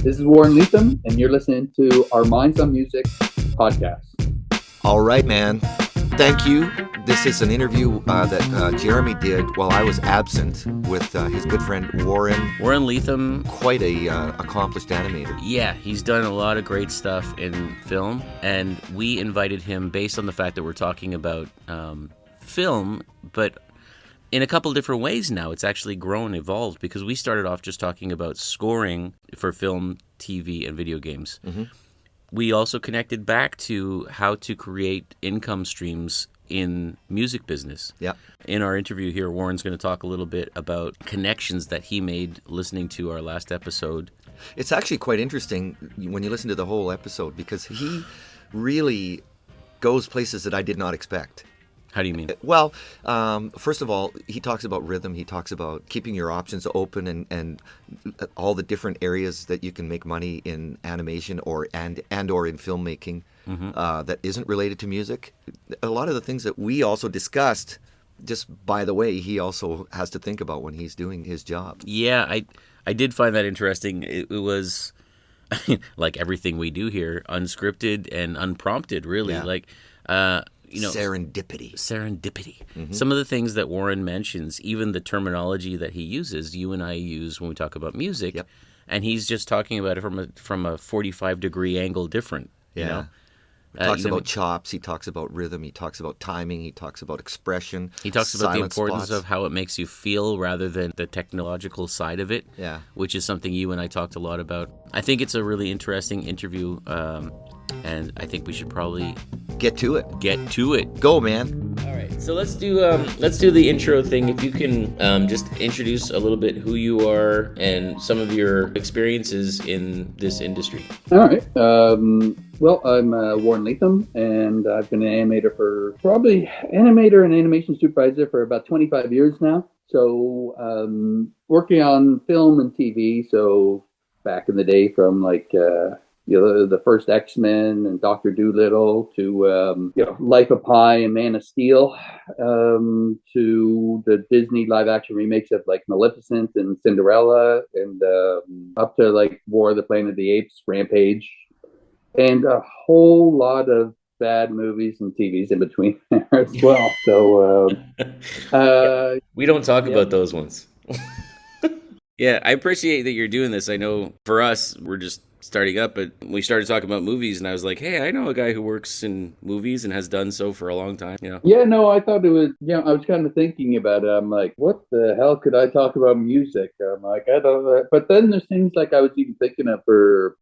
This is Warren Leathem, and you're listening to our Minds on Music podcast. All right, man. Thank you. This is an interview that Jeremy did while I was absent with his good friend Warren. Warren Leathem. Quite a accomplished animator. Yeah, he's done a lot of great stuff in film, and we invited him based on the fact that we're talking about film, but in a couple different ways now. It's actually grown, evolved, because we started off just talking about scoring for film, TV, and video games. Mm-hmm. We also connected back to how to create income streams in music business. Yeah. In our interview here, Warren's going to talk a little bit about connections that he made listening to our last episode. It's actually quite interesting when you listen to the whole episode, because he really goes places that I did not expect. How do you mean? Well, first of all, he talks about rhythm. He talks about keeping your options open and all the different areas that you can make money in animation or in filmmaking that isn't related to music. A lot of the things that we also discussed, just by the way, he also has to think about when he's doing his job. Yeah, I did find that interesting. It was like everything we do here, unscripted and unprompted, really. Yeah. Like, serendipity. Mm-hmm. Some of the things that Warren mentions, even the terminology that he uses, you and I use when we talk about music, yep. And he's just talking about it from a 45-degree angle different. Yeah. You know? He talks about chops, he talks about rhythm, he talks about timing, he talks about expression. He talks about the importance spots. of how it makes you feel rather than the technological side of it, yeah. Which is something you and I talked a lot about. I think it's a really interesting interview, and I think we should probably get to it. Go, man. All right, so let's do the intro thing. If you can just introduce a little bit who you are and some of your experiences in this industry. All right. Well, I'm Warren Leathem, and I've been an animator and animation supervisor for about 25 years now. So working on film and TV. So back in the day, from the first X-Men and Dr. Dolittle to Life of Pi and Man of Steel, to the Disney live action remakes of like Maleficent and Cinderella, and up to like War of the Planet of the Apes, Rampage, and a whole lot of bad movies and TVs in between there as well. So we don't talk about those ones. Yeah, I appreciate that you're doing this. I know for us, we're just starting up, but we started talking about movies, and I was like, hey, I know a guy who works in movies and has done so for a long time. You know? Yeah, no, I thought it was, I was kind of thinking about it. I'm like, what the hell could I talk about music? I'm like, I don't know. But then there's things like I was even thinking of for,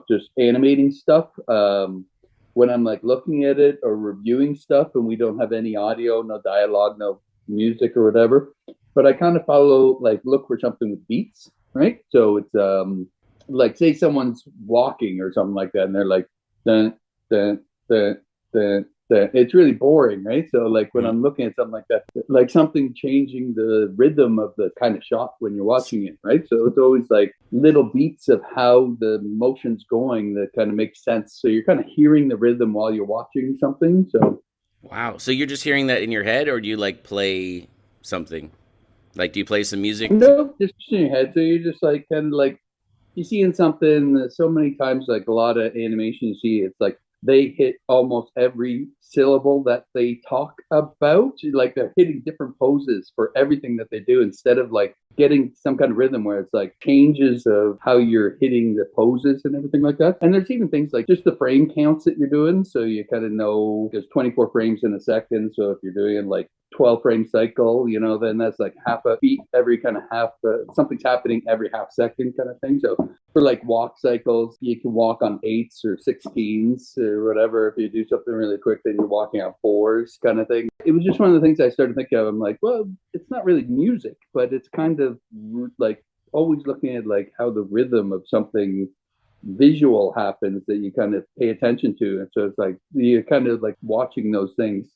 just animating stuff. When I'm like looking at it or reviewing stuff and we don't have any audio, no dialogue, no music or whatever. But I kind of look for something with beats, right? So it's like, say someone's walking or something like that, and they're like, dun, dun, dun, dun, dun. It's really boring, right? So like when I'm looking at something like that, like something changing the rhythm of the kind of shot when you're watching it, right? So it's always like little beats of how the motion's going that kind of makes sense. So you're kind of hearing the rhythm while you're watching something. So wow. So you're just hearing that in your head, or do you like play something? Like, do you play some music? No, just in your head. So you're just like kind of like, you see in something so many times, like a lot of animation you see, it's like they hit almost every syllable that they talk about. Like they're hitting different poses for everything that they do, instead of like getting some kind of rhythm where it's like changes of how you're hitting the poses and everything like that. And there's even things like just the frame counts that you're doing. So you kind of know there's 24 frames in a second. So if you're doing like 12 frame cycle, then that's like half a beat every kind of half, something's happening every half second kind of thing. So for like walk cycles, you can walk on 8s or 16s or whatever. If you do something really quick, then you're walking on 4s kind of thing. It was just one of the things I started thinking of. I'm like, well, it's not really music, but it's kind of like always looking at like how the rhythm of something visual happens that you kind of pay attention to. And so it's like you're kind of like watching those things.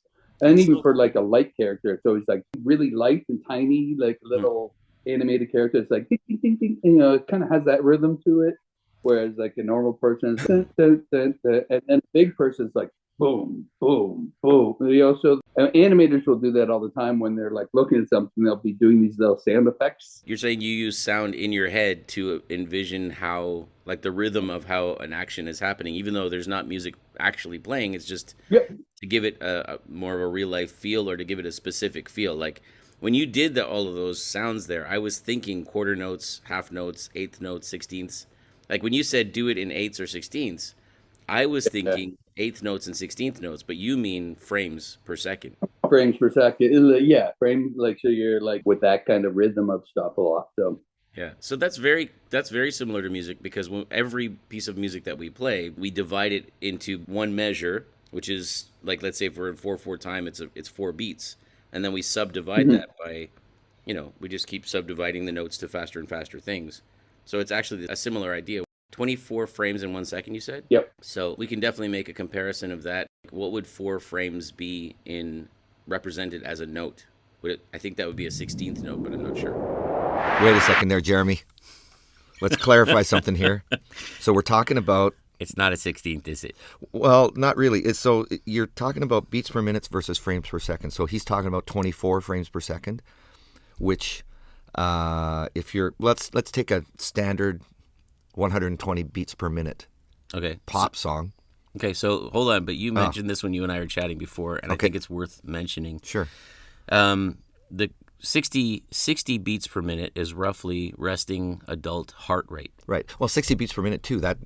And even for like a light character, it's always like really light and tiny, like a little animated character. It's like ding, ding, ding, ding. It kind of has that rhythm to it. Whereas like a normal person is dun, dun, dun, dun, and then a big person's like boom, boom, boom. They also animators will do that all the time when they're like looking at something. They'll be doing these little sound effects. You're saying you use sound in your head to envision how, like, the rhythm of how an action is happening, even though there's not music actually playing. It's just Yep. to give it a more of a real life feel, or to give it a specific feel. Like when you did all of those sounds there, I was thinking quarter notes, half notes, eighth notes, sixteenths. Like when you said do it in eighths or sixteenths, I was Yeah. thinking eighth notes and sixteenth notes, but you mean frames per second. Frames per second. Yeah, frames like so you're like with that kind of rhythm of stuff a lot. So Yeah, so that's very similar to music, because every piece of music that we play, we divide it into one measure, which is like, let's say if we're in 4/4 time, it's 4 beats, and then we subdivide mhm. that by, we just keep subdividing the notes to faster and faster things. So it's actually a similar idea. 24 frames in 1 second, you said. Yep. So we can definitely make a comparison of that. What would 4 frames be in represented as a note? I think that would be a 16th note, but I'm not sure. Wait a second there, Jeremy. Let's clarify something here. So we're talking about, It's not a 16th, is it? well, not really. So you're talking about beats per minute versus frames per second. So he's talking about 24 frames per second, which if you're let's take a standard 120 beats per minute Okay. pop song. Okay, so hold on, but you mentioned this when you and I were chatting before, and I Okay. think it's worth mentioning. Sure. The 60 beats per minute is roughly resting adult heart rate. Right. Well, 60 beats per minute too. That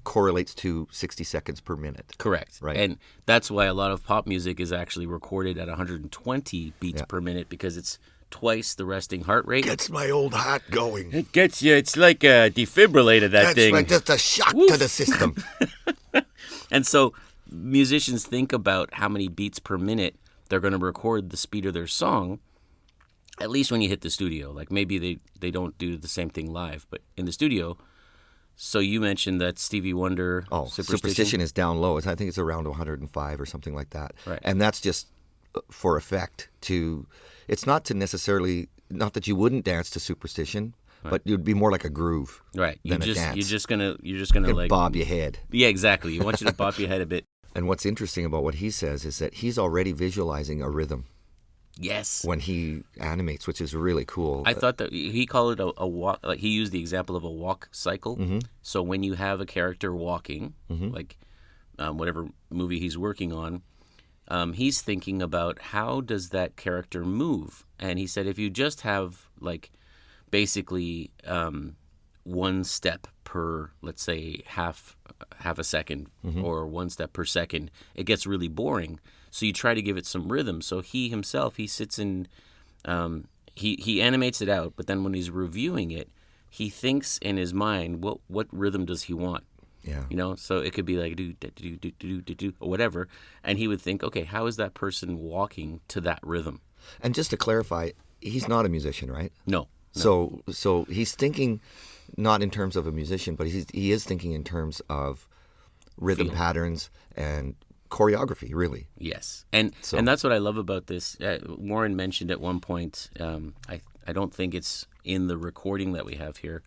correlates to 60 seconds per minute. Correct. Right. And that's why a lot of pop music is actually recorded at 120 beats Yeah. per minute, because it's twice the resting heart rate. Gets my old heart going. It gets you. It's like a defibrillator, that thing. Like just a shock Woof. to the system. And so musicians think about how many beats per minute they're going to record the speed of their song, at least when you hit the studio. Like maybe they don't do the same thing live, but in the studio. So you mentioned that Stevie Wonder, Oh, Superstition is down low. I think it's around 105 or something like that. Right. And that's just for effect to, it's not to necessarily, not that you wouldn't dance to Superstition, but it would be more like a groove. Right. Than a dance. You're just gonna like bob your head. Yeah, exactly. You want you to bop your head a bit. And what's interesting about what he says is that he's already visualizing a rhythm Yes. when he animates, which is really cool. I thought that he called it a walk. Like he used the example of a walk cycle. Mm-hmm. So when you have a character walking, like whatever movie he's working on, he's thinking about how does that character move. And he said if you just have like basically one step per, let's say half a second, or one step per second, it gets really boring. So you try to give it some rhythm. So he himself, he sits in, he animates it out, but then when he's reviewing it, he thinks in his mind, what rhythm does he want? Yeah. So it could be like do do do do do do do or whatever, and he would think, okay, how is that person walking to that rhythm? And just to clarify, he's not a musician, right? No. So he's thinking not in terms of a musician, but he is thinking in terms of rhythm patterns and choreography, really. Yes, and that's what I love about this. Warren mentioned at one point, I don't think it's in the recording that we have here,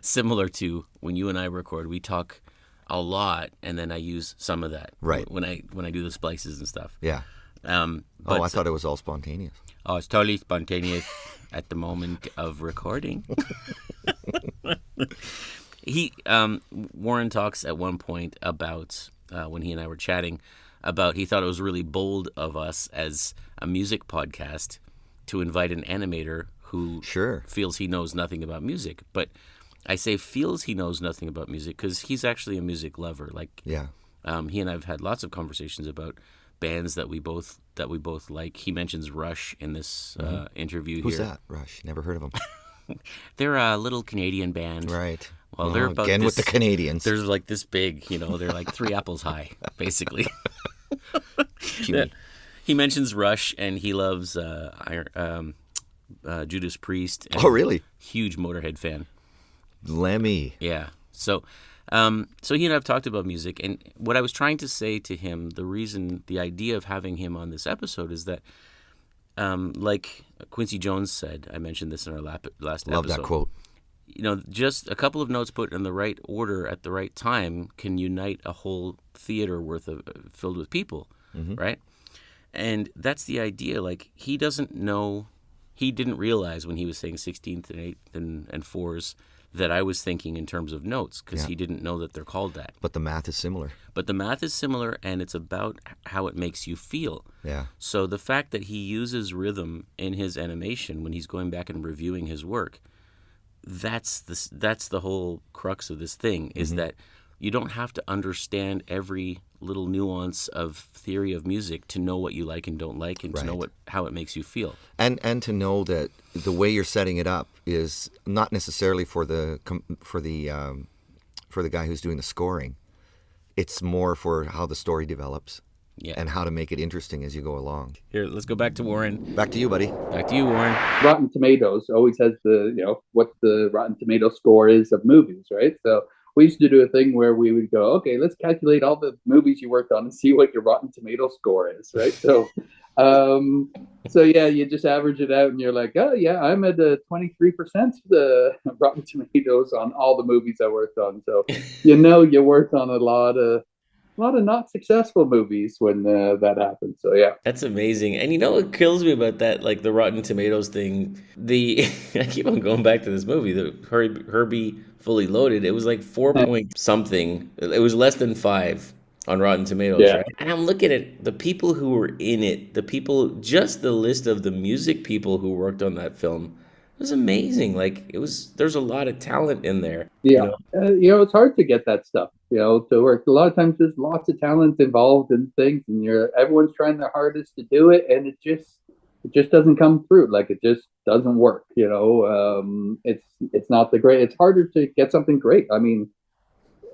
similar to when you and I record, we talk a lot, and then I use some of that Right. when I do the splices and stuff. Yeah. But, I thought it was all spontaneous. Oh, it's totally spontaneous at the moment of recording. Warren talks at one point about when he and I were chatting about he thought it was really bold of us as a music podcast to invite an animator who feels he knows nothing about music. But I say feels he knows nothing about music because he's actually a music lover. Like, Yeah. he and I have had lots of conversations about bands that we both like. He mentions Rush in this interview Who's here. that? Rush. Never heard of him. They're a little Canadian band. Right. Well, they're about again this, with the Canadians. They're like this big, they're like 3 apples high, basically. Cutie. He mentions Rush, and he loves Judas Priest. And Oh, really? Huge Motorhead fan. Lemmy. Yeah. So he and I have talked about music, and what I was trying to say to him, the idea of having him on this episode is that, like Quincy Jones said, I mentioned this in our last episode. Love that quote. just a couple of notes put in the right order at the right time can unite a whole theater worth of filled with people, Mm-hmm. right? And that's the idea. Like, he doesn't know, he didn't realize when he was saying 16th and 8th and 4s that I was thinking in terms of notes, because Yeah. he didn't know that they're called that. But the math is similar. But the math is similar, and it's about how it makes you feel. Yeah. So the fact that he uses rhythm in his animation when he's going back and reviewing his work, that's the whole crux of this thing, is Mm-hmm. that you don't have to understand every little nuance of theory of music to know what you like and don't like, and to know Right. how it makes you feel. And to know that the way you're setting it up is not necessarily for the guy who's doing the scoring. It's more for how the story develops Yeah. and how to make it interesting as you go along. Here, let's go back to Warren. Back to you, buddy. Back to you, Warren. Rotten Tomatoes always has what the Rotten Tomato score is of movies, right? So we used to do a thing where we would go, okay, let's calculate all the movies you worked on and see what your Rotten Tomato score is, right? So yeah, you just average it out and you're like, oh yeah, I'm at 23% the Rotten Tomatoes on all the movies I worked on. So you worked on a lot of not successful movies when that happens. So yeah. That's amazing. And you know what kills me about that, like the Rotten Tomatoes thing? I keep on going back to this movie, the Herbie Fully Loaded. It was like 4 point something. It was less than 5 on Rotten Tomatoes, Yeah. right? And I'm looking at the people who were in it, just the list of the music people who worked on that film. It was amazing. Like, there's a lot of talent in there. Yeah, it's hard to get that stuff, to work. A lot of times there's lots of talent involved in things, and everyone's trying their hardest to do it, and it just doesn't come through. Like, it just doesn't work. It's not the great. It's harder to get something great. I mean,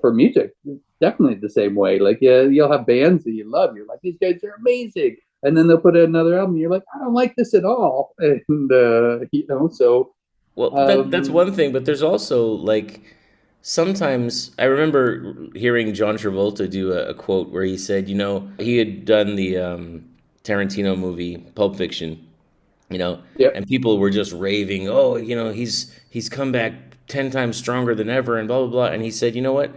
for music, it's definitely the same way. Like, yeah, you'll have bands that you love. You're like, these guys are amazing, and then they'll put out another album. And you're like, I don't like this at all, and so. Well, that's one thing, but there's also, like, sometimes I remember hearing John Travolta do a quote where he said, he had done the Tarantino movie Pulp Fiction, Yeah. and people were just raving, oh, he's come back 10 times stronger than ever, and blah blah blah. And he said, you know what?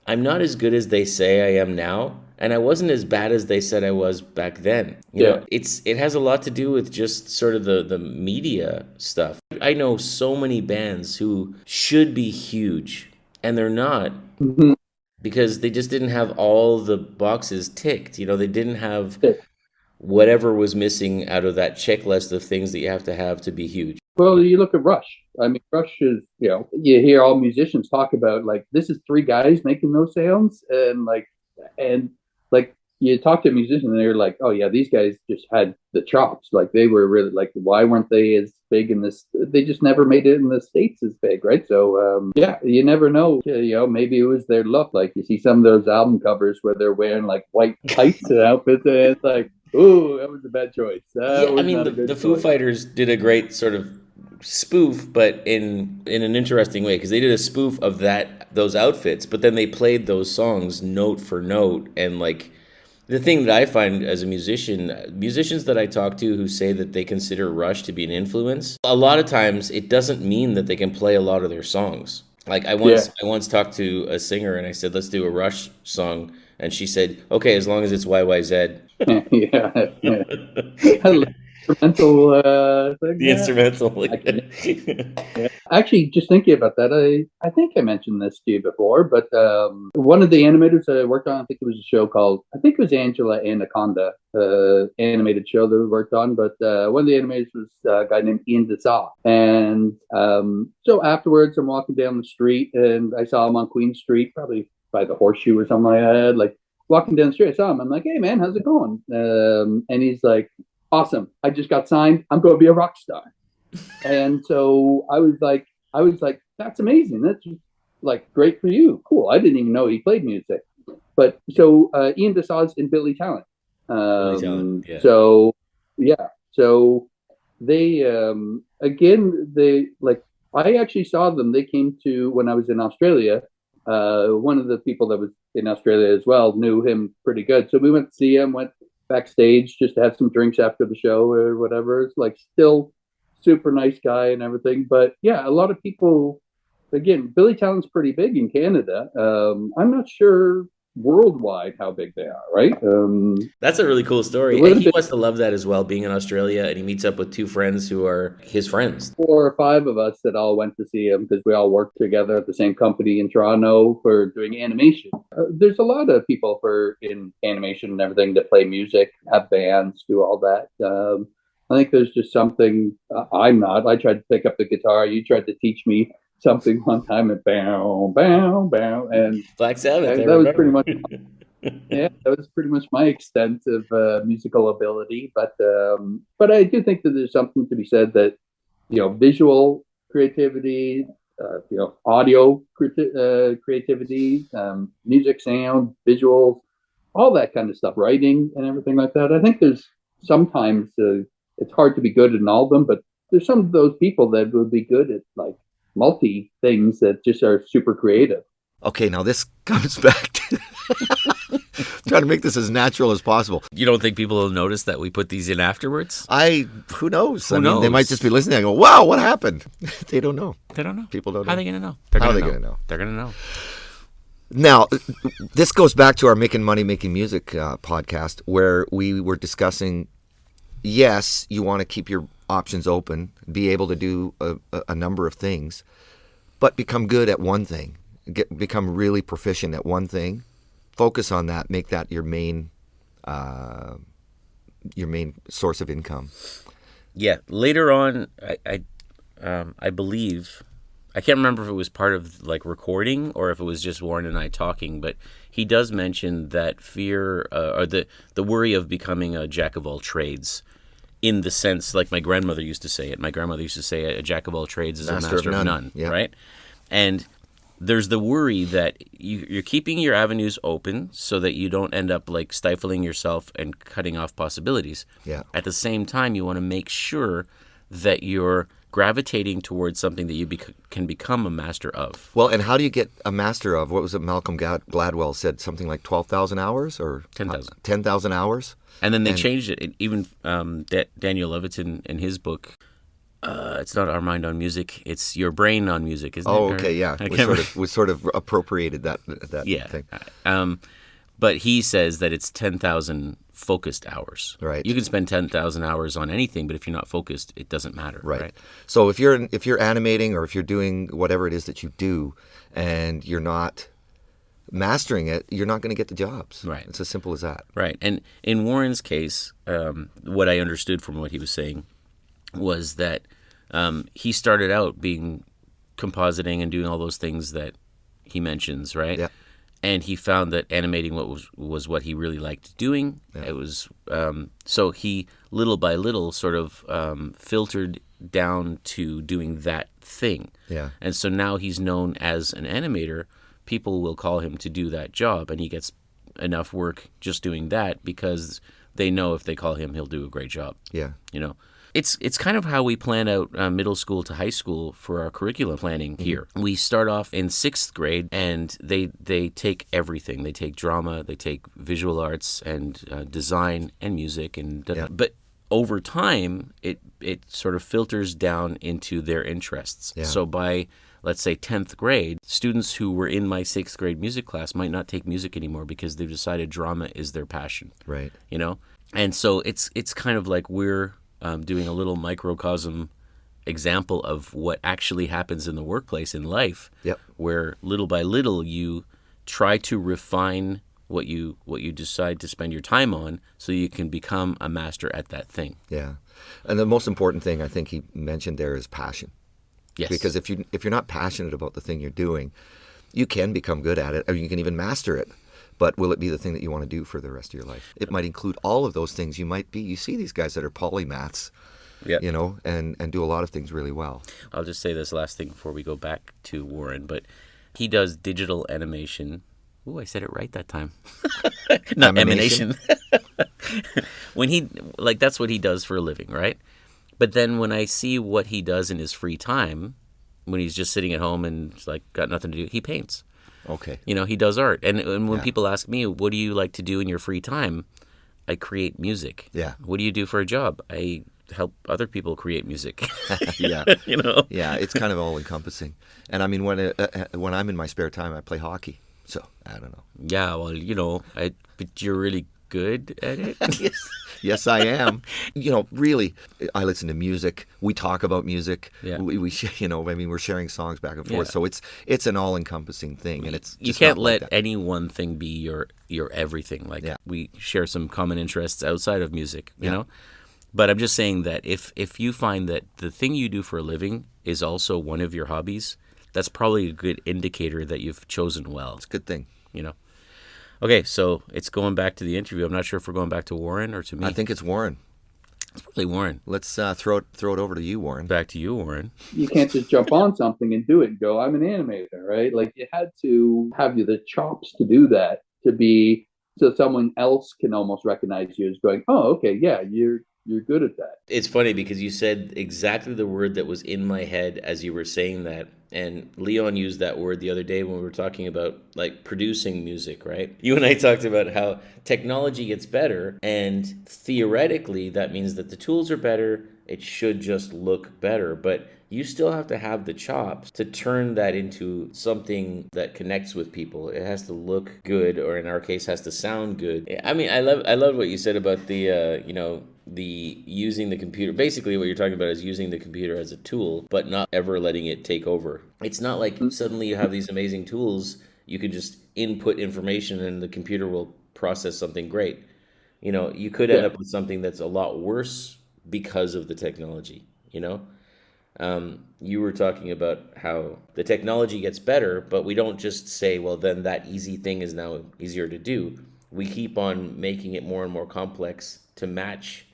I'm not as good as they say I am now, and I wasn't as bad as they said I was back then. It has a lot to do with just sort of the media stuff. I know so many bands who should be huge, and they're not, Mhm. because they just didn't have all the boxes ticked. They didn't have Yeah. whatever was missing out of that checklist of things that you have to be huge. Well, you look at Rush. I mean, Rush is, you hear all musicians talk about, like, this is three guys making those sounds. And you talk to a musician and they're like, oh, yeah, these guys just had the chops. Like, they were really, like, why weren't they as big in this? They just never made it in the States as big, right? So, yeah, you never know. Maybe it was their look. Like, you see some of those album covers where they're wearing, like, white tights and outfits, and it's like, ooh, that was a bad choice. Yeah, I mean, the Foo Fighters did a great sort of spoof, but in an interesting way, because they did a spoof of those outfits, but then they played those songs note for note. And, like, the thing that I find as a musicians that I talk to who say that they consider Rush to be an influence, a lot of times it doesn't mean that they can play a lot of their songs. Like, I once talked to a singer and I said, let's do a Rush song, and she said, okay, as long as it's YYZ. Yeah. Instrumental thing. The instrumental. Yeah. Actually, just thinking about that, I think I mentioned this to you before, but one of the animators I worked on, I think it was a show called, I think it was Angela Anaconda, animated show that we worked on, but one of the animators was a guy named Ian Desau. And so afterwards, I'm walking down the street and I saw him on Queen Street, probably by the Horseshoe or something like that. Like, walking down the street, I saw him. I'm like, hey, man, how's it going? And he's like, awesome. I just got signed. I'm going to be a rock star. And so I was like, that's amazing. That's like great for you. Cool. I didn't even know he played music. But so Ian Desau's in Billy Talent. Billy Talent, yeah. So yeah. So they again, they like, I actually saw them. They came to, when I was in Australia. One of the people that was in Australia as well knew him pretty good. So we went to see him, went backstage just to have some drinks after the show or whatever. It's like, still super nice guy and everything. But yeah, a lot of people again, Billy Talent's pretty big in Canada. I'm not sure worldwide how big they are, right? That's a really cool It story. would And have he been must have loved that as well, being in Australia, and he meets up with two friends who are his friends. 4 or 5 of us that all went to see him because we all worked together at the same company in Toronto for doing animation. There's a lot of people for in animation and everything that play music, have bands, do all that. I think there's just something I'm not. I tried to pick up the guitar. You tried to teach me something one time, and bow, bow, bow, and Black Sabbath, I that was pretty remember. much that was pretty much my extent of musical ability. But I do think that there's something to be said that visual creativity, audio creativity, music, sound, visuals, all that kind of stuff, writing and everything like that. I think there's sometimes it's hard to be good in all of them, but there's some of those people that would be good at like multi things that just are super creative. Okay, now this comes back to trying to make this as natural as possible. You don't think people will notice that we put these in afterwards? Who knows? Who They might knows? just be listening and go, wow, what happened? They don't know. They don't know. People don't How are know. they going to know? How are they gonna know? They're going to know. Now, this goes back to our Making Money, Making Music podcast, where we were discussing, yes, you want to keep your options open, be able to do a number of things, but become good at one thing. Become really proficient at one thing. Focus on that. Make that your main source of income. Yeah. Later on, I believe, I can't remember if it was part of like recording or if it was just Warren and I talking, but he does mention that fear or the worry of becoming a jack of all trades, in the sense like my grandmother used to say it. My grandmother used to say a jack of all trades is a master of none. Yeah. Right? And there's the worry that you're keeping your avenues open so that you don't end up like stifling yourself and cutting off possibilities. Yeah. At the same time, you want to make sure that you're gravitating towards something that you can become a master of. Well, and how do you get a master of? What was it Malcolm Gladwell said? Something like 12,000 hours or 10,000. 10,000 hours? And then they changed it. Even Daniel Levitin in his book, it's not Our Mind on Music, it's Your Brain on Music, isn't it? Oh, okay, yeah. We sort of appropriated that Yeah. thing. But he says that it's 10,000 focused hours. Right. You can spend 10,000 hours on anything, but if you're not focused, it doesn't matter. Right. So if you're animating or if you're doing whatever it is that you do and you're not mastering it, you're not going to get the jobs. Right. It's as simple as that. Right. And in Warren's case, what I understood from what he was saying was that he started out being compositing and doing all those things that he mentions, right? Yeah. And he found that animating was what he really liked doing. Yeah. It was so he little by little sort of filtered down to doing that thing. Yeah. And so now he's known as an animator. People will call him to do that job, and he gets enough work just doing that because they know if they call him, he'll do a great job. Yeah. You know, it's kind of how we plan out middle school to high school for our curriculum planning here. We start off in 6th grade, and they take everything. They take drama, they take visual arts, and design and music, and but over time, it sort of filters down into their interests. Yeah. So by let's say 10th grade, students who were in my 6th grade music class might not take music anymore because they've decided drama is their passion. Right. You know, and so it's kind of like we're doing a little microcosm example of what actually happens in the workplace in life. Yep. Where little by little you try to refine what you decide to spend your time on so you can become a master at that thing. Yeah. And the most important thing I think he mentioned there is passion. Yes. Because if you're not passionate about the thing you're doing, you can become good at it, or you can even master it. But will it be the thing that you want to do for the rest of your life? It might include all of those things. You see these guys that are polymaths, Yep. you know, and do a lot of things really well. I'll just say this last thing before we go back to Warren, but he does digital animation. Ooh, I said it right that time. Not emanation. That's what he does for a living, right? But then when I see what he does in his free time, when he's just sitting at home and like got nothing to do, he paints. Okay. You know, he does art. And when people ask me, what do you like to do in your free time? I create music. Yeah. What do you do for a job? I help other people create music. Yeah, You know? yeah, it's kind of all encompassing. And I mean, when I'm in my spare time, I play hockey. So I don't know. Yeah, well, but you're really good at it. Yes, yes, I am. Really, I listen to music. We talk about music. Yeah. I mean, we're sharing songs back and forth. Yeah. So it's an all-encompassing thing, and it's You just can't not like let that. any one thing be your everything. Like Yeah. we share some common interests outside of music, you Yeah. know? But I'm just saying that if you find that the thing you do for a living is also one of your hobbies, that's probably a good indicator that you've chosen well, It's a good thing. you know? Okay, so it's going back to the interview. I'm not sure if we're going back to Warren or to me. I think it's Warren. It's probably Warren. Let's throw it over to you, Warren. Back to you, Warren. You can't just jump on something and do it and go, I'm an animator, right? Like you had to have the chops to do that, to be so someone else can almost recognize you as going, oh, okay, yeah, you're good at that. It's funny because you said exactly the word that was in my head as you were saying that. And Leon used that word the other day when we were talking about like producing music, right? You and I talked about how technology gets better, and theoretically that means that the tools are better. It should just look better, but you still have to have the chops to turn that into something that connects with people. It has to look good, or in our case, has to sound good. I mean, I love what you said about the using the computer. Basically, what you're talking about is using the computer as a tool, but not ever letting it take over. It's not like suddenly you have these amazing tools. You can just input information and the computer will process something great. You could end up with something that's a lot worse because of the technology, You were talking about how the technology gets better, but we don't just say, well, then that easy thing is now easier to do. We keep on making it more and more complex to match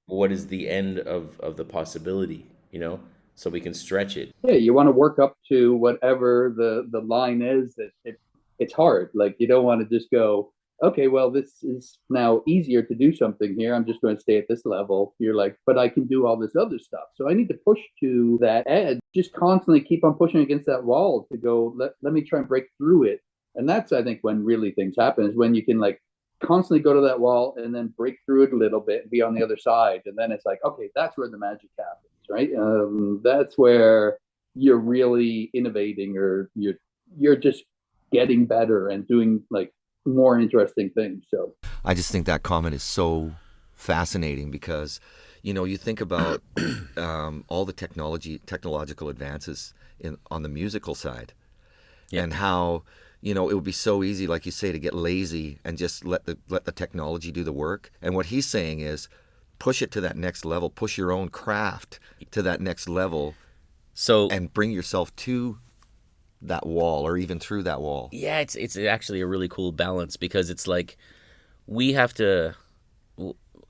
what is the end of the possibility, so we can stretch it. Yeah, you want to work up to whatever the line is. It's hard. Like you don't want to just go, okay, well, this is now easier to do something here. I'm just going to stay at this level. You're like, but I can do all this other stuff. So I need to push to that edge, just constantly keep on pushing against that wall to go, let me try and break through it. And that's, I think, when really things happen is when you can like constantly go to that wall and then break through it a little bit and be on the other side. And then it's like, okay, that's where the magic happens, right? That's where you're really innovating, or you're just getting better and doing like more interesting things. So I just think that comment is so fascinating because, you think about all the technological advances on the musical side, and how it would be so easy, like you say, to get lazy and just let the technology do the work. And what he's saying is, push it to that next level, push your own craft to that next level, and bring yourself to that wall or even through that wall. Yeah, it's actually a really cool balance because it's like we have to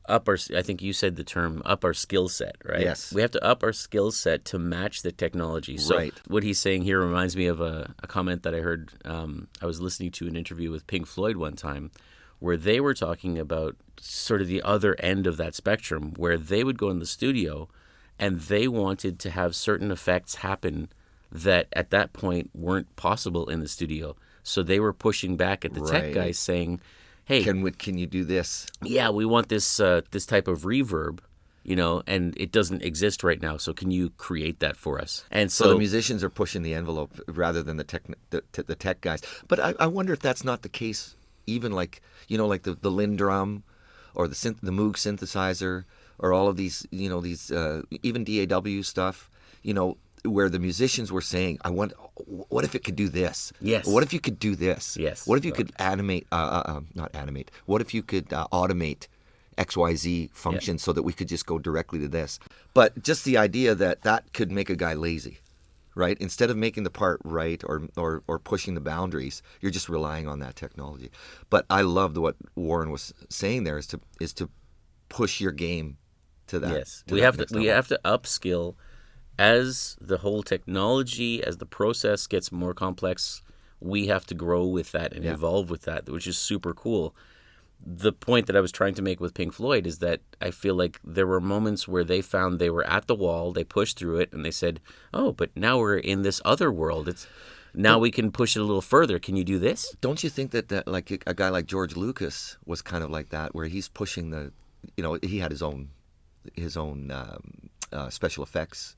up our, I think you said the term, up our skill set, right? Yes. We have to up our skill set to match the technology. So right. What he's saying here reminds me of a comment that I heard. I was listening to an interview with Pink Floyd one time where they were talking about sort of the other end of that spectrum, where they would go in the studio and they wanted to have certain effects happen that at that point weren't possible in the studio. So they were pushing back at the tech guys saying, hey, can you do this? Yeah, we want this this type of reverb, and it doesn't exist right now. So can you create that for us? And so the musicians are pushing the envelope rather than the tech guys. But I wonder if that's not the case. Even like the Lindrum or the Moog synthesizer or all of these these even DAW stuff, where the musicians were saying, what if it could do this? Yes. What if you could do this? Yes. What if you could not animate, what if you could automate XYZ functions so that we could just go directly to this? But just the idea that could make a guy lazy, right? Instead of making the part right or pushing the boundaries, you're just relying on that technology. But I loved what Warren was saying there is to push your game to that. Yes. We have to upskill. As the whole technology, as the process gets more complex, we have to grow with that and evolve with that, which is super cool. The point that I was trying to make with Pink Floyd is that I feel like there were moments where they found they were at the wall, they pushed through it, and they said, oh, but now we're in this other world. Now we can push it a little further. Can you do this? Don't you think that like a guy like George Lucas was kind of like that, where he's pushing he had his own special effects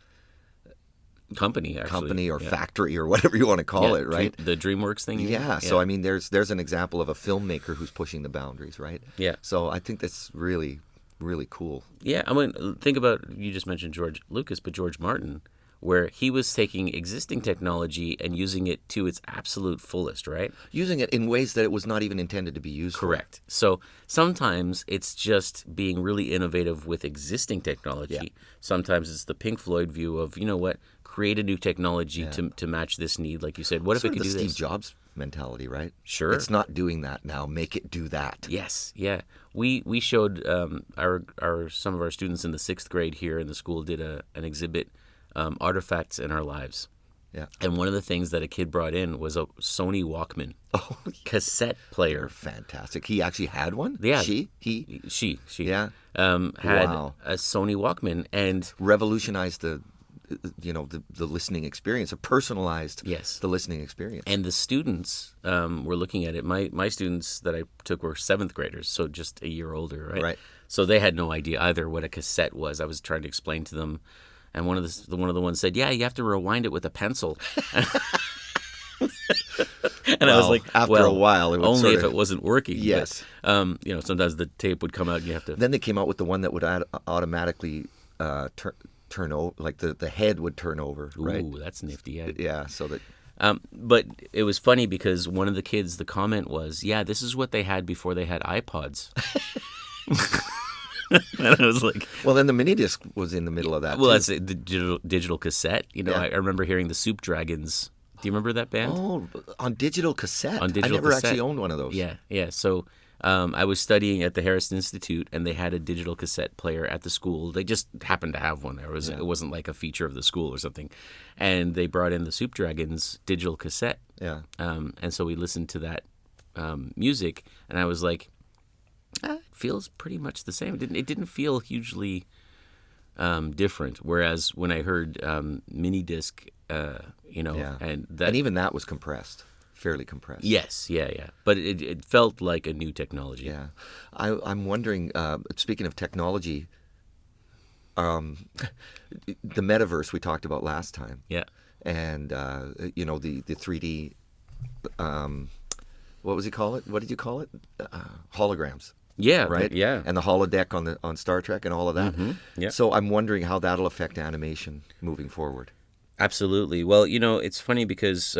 Company, actually. company or factory or whatever you want to call it, right? The DreamWorks thing. Yeah. So I mean, there's an example of a filmmaker who's pushing the boundaries, right? Yeah. So I think that's really, really cool. Yeah, I mean, think about, you just mentioned George Lucas, but George Martin, where he was taking existing technology and using it to its absolute fullest, right? Using it in ways that it was not even intended to be used Correct. So sometimes it's just being really innovative with existing technology. Yeah. Sometimes it's the Pink Floyd view of, you know what, create a new technology to match this need. Like you said, what if it could the do Steve this? Jobs mentality, right? Sure. It's not doing that now. Make it do that. Yes, yeah. We showed our some of our students in the 6th grade here in the school did an exhibit, Artifacts in Our Lives. Yeah. And one of the things that a kid brought in was a Sony Walkman Oh, cassette player. fantastic. He actually had one? Yeah. He She Yeah. had Wow. a Sony Walkman, and revolutionized the listening experience, or personalized Yes. the listening experience. and the students were looking at it. My students that I took were 7th graders, so just a year older, right? Right. So they had no idea either what a cassette was. I was trying to explain to them, and one of the ones said, "Yeah, you have to rewind it with a pencil." And I was like, after well, a while, it would only sort if of- it wasn't working. Yes. But, sometimes the tape would come out and you have to. Then they came out with the one that would automatically turn over, like the head would turn over, right? Ooh, that's nifty. Yeah. Yeah, so that But it was funny because one of the kids, the comment was, "Yeah, this is what they had before they had iPods." And I was like, well, then the mini disc was in the middle of that. "Well, too. that's the digital cassette." Yeah. I remember hearing the Soup Dragons. Do you remember that band? Oh, on digital cassette. On digital I never cassette. actually owned one of those. Yeah, yeah. So I was studying at the Harris Institute, and they had a digital cassette player at the school. They just happened to have one. It wasn't like a feature of the school or something. And they brought in the Soup Dragons digital cassette. Yeah. And so we listened to that music, and I was like, it feels pretty much the same. It didn't feel hugely different. Whereas when I heard mini disc, Yeah. and that, And even that was compressed, fairly compressed. yes, yeah. But it felt like a new technology. Yeah. I'm wondering, speaking of technology, the metaverse we talked about last time, Yeah. and the 3D, what was he call it? What did you call it? Holograms, Yeah. right? Yeah. And the holodeck on Star Trek and all of that. Yeah. So I'm wondering how that'll affect animation moving forward. Absolutely. Well, it's funny because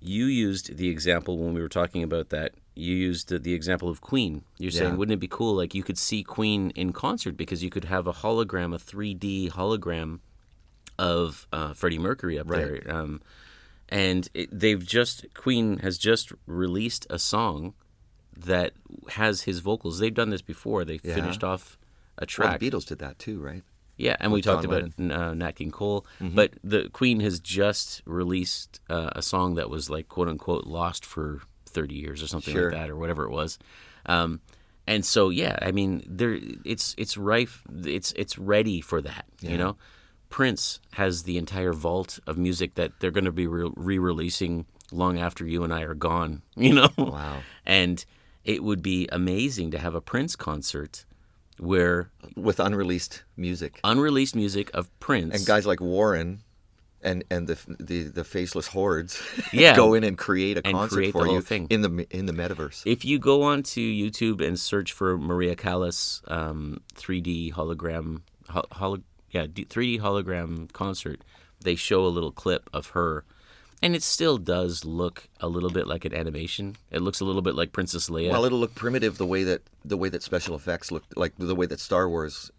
you used the example when we were talking about that. You used the example of Queen. You're saying, Yeah. wouldn't it be cool? Like you could see Queen in concert because you could have a hologram, a 3D hologram of Freddie Mercury up Right. there. And Queen has just released a song that has his vocals. They've done this before. They Yeah. finished off a Well, track. the Beatles did that too, right? Yeah, and we With talked John about Nat King Cole, but the Queen has just released a song that was like quote unquote lost for 30 years or something Sure. like that, or whatever it was. And so yeah, I mean, it's rife, it's ready for that. Prince has the entire vault of music that they're going to be re-releasing long after you and I are gone. Wow. And it would be amazing to have a Prince concert where With unreleased music. unreleased music of Prince And guys like Warren and the faceless hordes Yeah. go in and create a And concert create for the whole you thing. in the metaverse. If you go onto YouTube and search for Maria Callas 3D hologram, 3D hologram concert, they show a little clip of her, and it still does look a little bit like an animation. It looks a little bit like Princess Leia. Well, it'll look primitive the way that special effects looked, like the way that Star Wars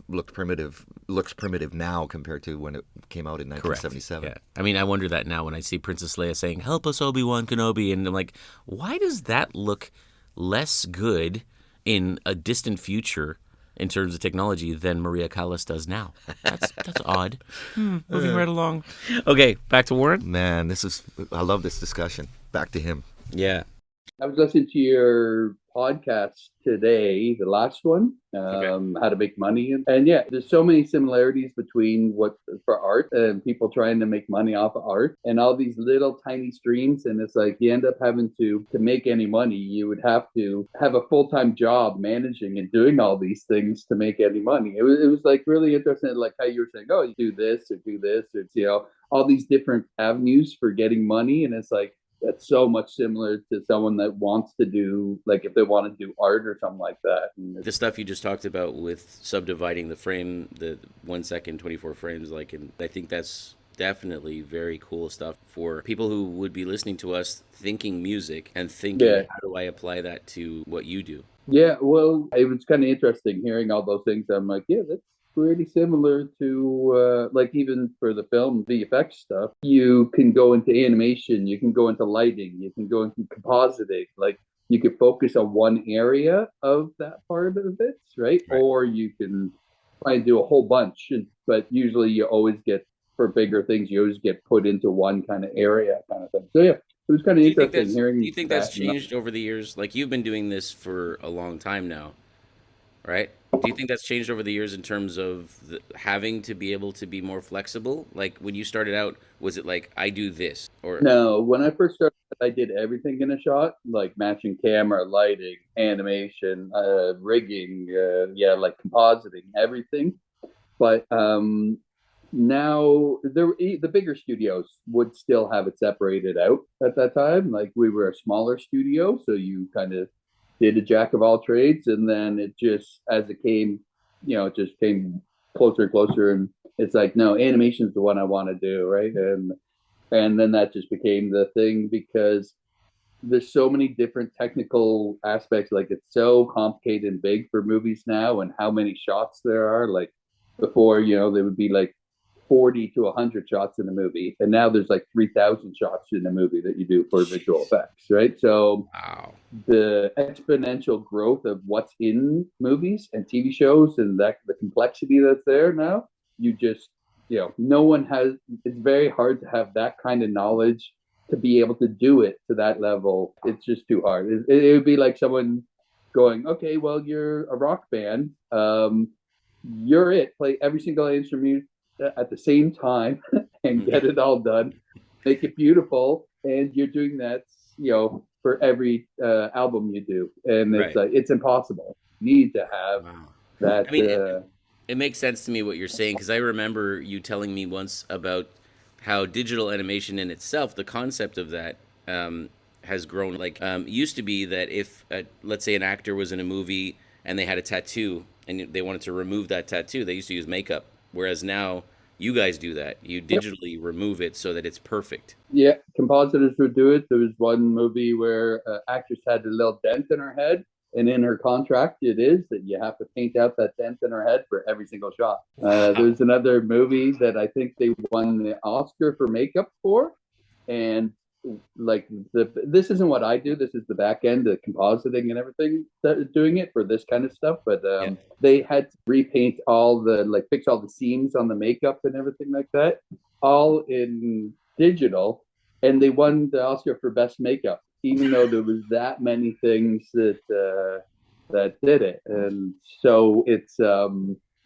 looks primitive now compared to when it came out in Correct. 1977. Yeah. I mean, I wonder that now when I see Princess Leia saying, "Help us, Obi-Wan Kenobi," and I'm like, why does that look less good in a distant future in terms of technology than Maria Callas does now? That's odd. Moving right along. Okay, back to Warren. Man, I love this discussion. Back to him. Yeah. I was listening to your podcast today, the last one, Okay. how to make money, and yeah, there's so many similarities between what for art and people trying to make money off of art, and all these little tiny streams, and it's like you end up having to make any money, you would have to have a full time job managing and doing all these things to make any money. It was like really interesting, like how you were saying, oh, you do this, or it's all these different avenues for getting money, and it's like that's so much similar to someone that wants to do like if they want to do art or something like that. And The stuff you just talked about with subdividing the frame, the 1 second, 24 frames, like, and I think that's definitely very cool stuff for people who would be listening to us thinking music and thinking, yeah, how do I apply that to what you do? yeah. Well, it was kind of interesting hearing all those things. I'm like, yeah, that's pretty similar to like even for the film VFX stuff. You can go into animation, you can go into lighting, you can go into compositing. Like you could focus on one area of that part of it, right? Right. Or you can try and do a whole bunch. But usually you always get for bigger things, you always get put into one kind of area kind of thing. So yeah, it was kind of interesting Do hearing you think that's that. changed over the years? Like, you've been doing this for a long time now, right? Do you think that's changed over the years in terms of having to be able to be more flexible? Like, when you started out, was it like, I do this, or No, when I first started, I did everything in a shot, like matching camera, lighting, animation, rigging, yeah, like compositing, everything. But now the bigger studios would still have it separated out at that time. Like we were a smaller studio, so you kind of did a jack of all trades, and then it just as it came, it just came closer and closer, and it's like no, animation is the one I want to do, right? And then that just became the thing because there's so many different technical aspects. Like it's so complicated and big for movies now, and how many shots there are. Like before, there would be like 40 to 100 shots in a movie, and now there's like 3,000 shots in a movie that you do for visual jeez, effects, right? So wow, the exponential growth of what's in movies and TV shows and that the complexity that's there now, you just no one has. It's very hard to have that kind of knowledge to be able to do it to that level. It's just too hard. It would be like someone going, okay, well, you're a rock band. You're it. Play every single instrument at the same time and get it all done. Make it beautiful, and you're doing that, for every album you do, and it's right, like it's impossible. You need to have wow. I that. mean, it makes sense to me what you're saying, because I remember you telling me once about how digital animation in itself, the concept of that, has grown. Like, it used to be that if, let's say, an actor was in a movie and they had a tattoo and they wanted to remove that tattoo, they used to use makeup. Whereas now, you guys do that. You Yep. digitally remove it so that it's perfect. Yeah, compositors would do it. There was one movie where actress had a little dent in her head, and in her contract, it is that you have to paint out that dent in her head for every single shot. Wow. There's another movie that I think they won the Oscar for makeup for, and like this isn't what I do. This is the back end, the compositing and everything that is doing it for this kind of stuff. But Yeah. they had to repaint all the like fix all the seams on the makeup and everything like that, all in digital, and they won the Oscar for best makeup, even though there was that many things that did it. And so it's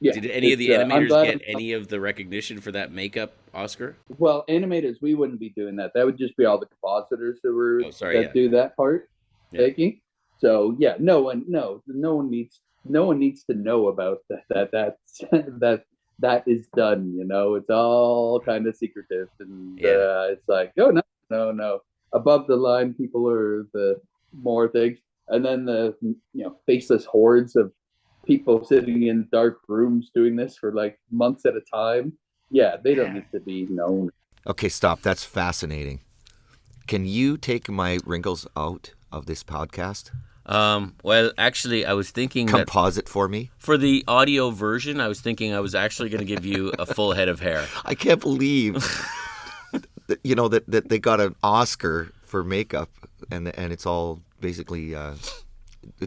yeah, Did any of it's the I'm animators glad get any of the recognition for that makeup Oscar? well, animators, we wouldn't be doing that. That would just be all the compositors Oh, sorry. that Yeah. do that part Yeah. taking. So yeah, no one needs to know about that's that is done. It's all kind of secretive, and Yeah. it's like, oh no, no, no. Above the line, people are the more things, and then the faceless hordes of people sitting in dark rooms doing this for like months at a time. Yeah, they don't Yeah. need to be known. Okay, stop. That's fascinating. Can you take my wrinkles out of this podcast? Well, actually, I was thinking that Composite for me? for the audio version, I was thinking I was actually going to give you a full head of hair. I can't believe that they got an Oscar for makeup and it's all basically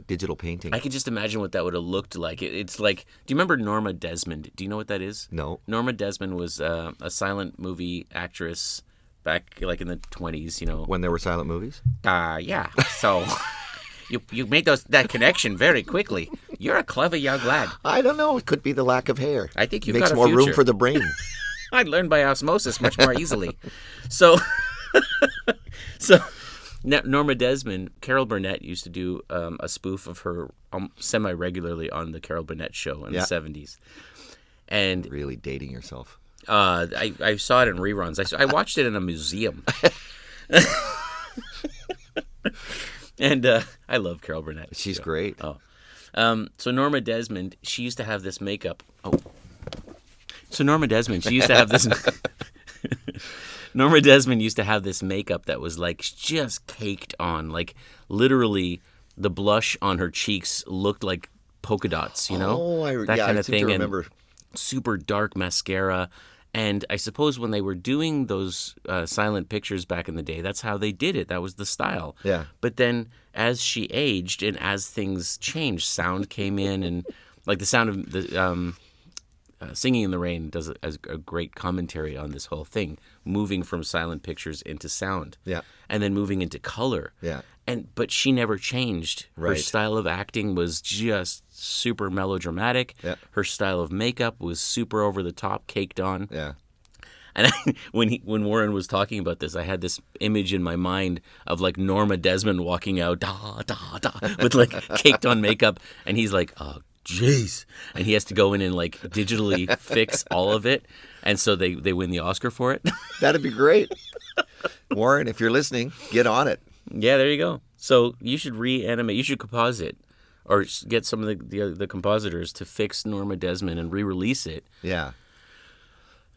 digital painting. I could just imagine what that would have looked like. It's like, do you remember Norma Desmond? Do you know what that is? No. Norma Desmond was a silent movie actress back like in the 20s, you know. When there were silent movies? Yeah. So you made that connection very quickly. You're a clever young lad. I don't know. It could be the lack of hair. I think you've Makes got a more future. room for the brain. I learned by osmosis much more easily. So, so Norma Desmond, Carol Burnett used to do a spoof of her semi-regularly on the Carol Burnett show in the 70s. And really dating yourself. I saw it in reruns. I watched it in a museum. And I love Carol Burnett. She's great. Oh. So Norma Desmond, she used to have this makeup. Oh. So Norma Desmond, she used to have this... Norma Desmond used to have this makeup that was like just caked on. Like literally the blush on her cheeks looked like polka dots, you know? Oh, that kind of seem thing. to remember. And super dark mascara. And I suppose when they were doing those silent pictures back in the day, that's how they did it. That was the style. Yeah. But then as she aged and as things changed, sound came in, and like the sound of the Singing in the Rain does a great commentary on this whole thing, moving from silent pictures into sound. Yeah. And then moving into color. Yeah. But she never changed. Her Right. style of acting was just super melodramatic. Yeah. Her style of makeup was super over the top, caked on. Yeah. And when Warren was talking about this, I had this image in my mind of like Norma Desmond walking out, da da da, with like caked on makeup, and he's like, "Oh, jeez," and he has to go in and like digitally fix all of it, and so they win the Oscar for it. That'd be great. Warren, if you're listening, get on it. Yeah, there you go. So you should reanimate. You should composite, or get some of the compositors to fix Norma Desmond and re-release it. Yeah.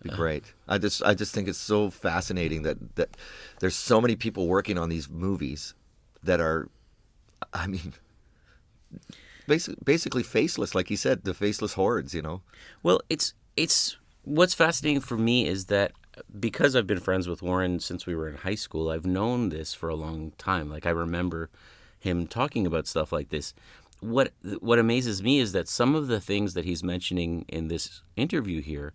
It'd be great. I just think it's so fascinating that there's so many people working on these movies that are, I mean, basically faceless, like you said, the faceless hordes, you know. Well, it's what's fascinating for me is that because I've been friends with Warren since we were in high school, I've known this for a long time. Like I remember him talking about stuff like this. What amazes me is that some of the things that he's mentioning in this interview here,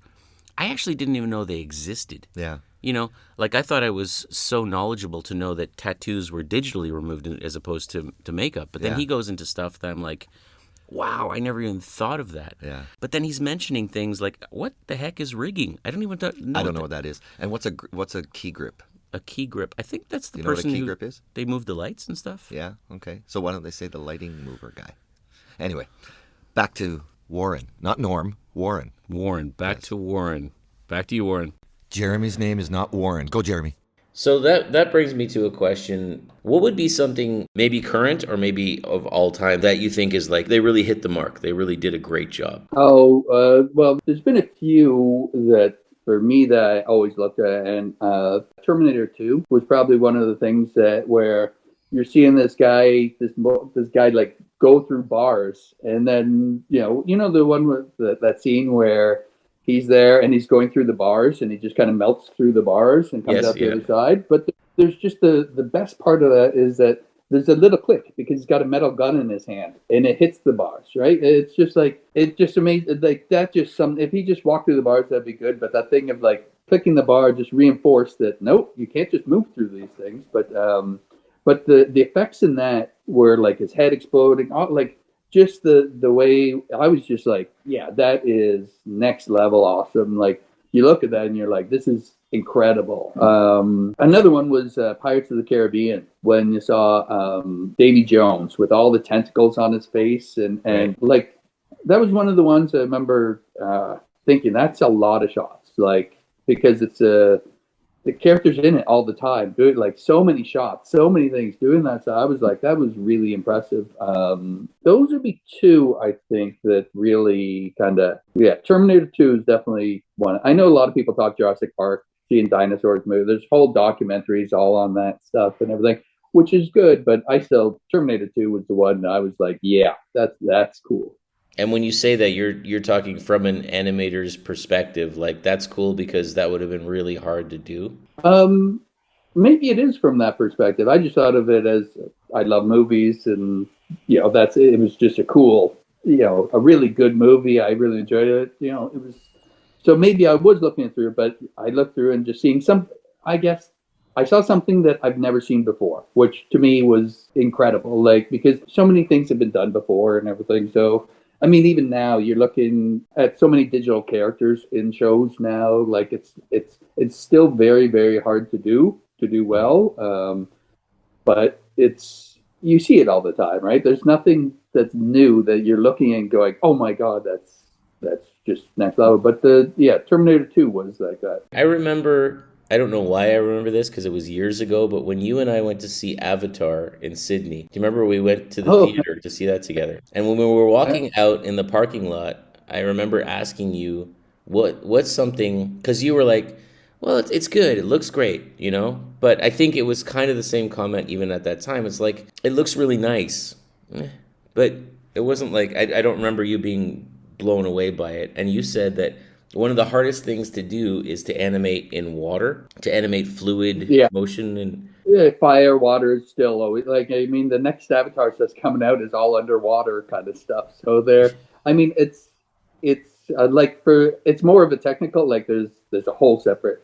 I actually didn't even know they existed. Yeah. You know, like I thought I was so knowledgeable to know that tattoos were digitally removed as opposed to makeup. But then Yeah. he goes into stuff that I'm like, wow, I never even thought of that. Yeah. But then he's mentioning things like, what the heck is rigging? I don't even know. I don't know what that is. And what's a key grip? A key grip. I think that's the You know what a person key who grip is? they move the lights and stuff. Yeah. Okay. So why don't they say the lighting mover guy? Anyway, back to Warren, not Norm. Warren. Warren. Back to Warren. Back to you, Warren. Jeremy's name is not Warren. Go, Jeremy. So that brings me to a question. What would be something maybe current or maybe of all time that you think is like they really hit the mark? They really did a great job. Well, there's been a few that for me that I always looked at, and Terminator 2 was probably one of the things that where you're seeing this guy like go through bars, and then you know the one with that scene where he's there and he's going through the bars and he just kind of melts through the bars and comes out the other side. But there's just the best part of that is that there's a little click because he's got a metal gun in his hand and it hits the bars, right? It's just like, it just amazing. Like that just if he just walked through the bars, that'd be good. But that thing of like clicking the bar just reinforced that, nope, you can't just move through these things. But the effects in that were like his head exploding, like, just the way I was just like, yeah, that is next level awesome. Like you look at that and you're like, this is incredible. Another one was Pirates of the Caribbean when you saw Davy Jones with all the tentacles on his face and like that was one of the ones I remember thinking that's a lot of shots, like because it's the character's in it all the time, doing like so many shots, so many things doing that. So I was like, that was really impressive. Those would be two, I think, that really kind of, Terminator 2 is definitely one. I know a lot of people talk Jurassic Park, seeing dinosaurs move. There's whole documentaries all on that stuff and everything, which is good. But Terminator 2 was the one I was like, yeah, that's cool. And when you say that, you're talking from an animator's perspective, like that's cool because that would have been really hard to do. Maybe it is from that perspective. I just thought of it as I love movies, and that's it. It was just a cool, a really good movie. I really enjoyed it. It was so maybe I was looking through, but I looked through and just seeing some. I guess I saw something that I've never seen before, which to me was incredible. Like, because so many things have been done before and everything. So, I mean, even now you're looking at so many digital characters in shows now. Like, it's still very, very hard to do well. But it's you see it all the time, right? There's nothing that's new that you're looking and going, oh my god, that's just next level. But the yeah, Terminator 2 was like that. I remember, I don't know why I remember this because it was years ago, but when you and I went to see Avatar in Sydney, do you remember we went to the Oh, theater to see that together? And when we were walking out in the parking lot, I remember asking you what's something, because you were like, well, it's good, it looks great, you know? But I think it was kind of the same comment even at that time. It's like, it looks really nice. But it wasn't like, I don't remember you being blown away by it. And you said that one of the hardest things to do is to animate in water, to animate fluid yeah. motion. And Yeah, fire, water is still always like. I mean, the next Avatar that's coming out is all underwater kind of stuff. So there, I mean, it's like for it's more of a technical. Like there's a whole separate,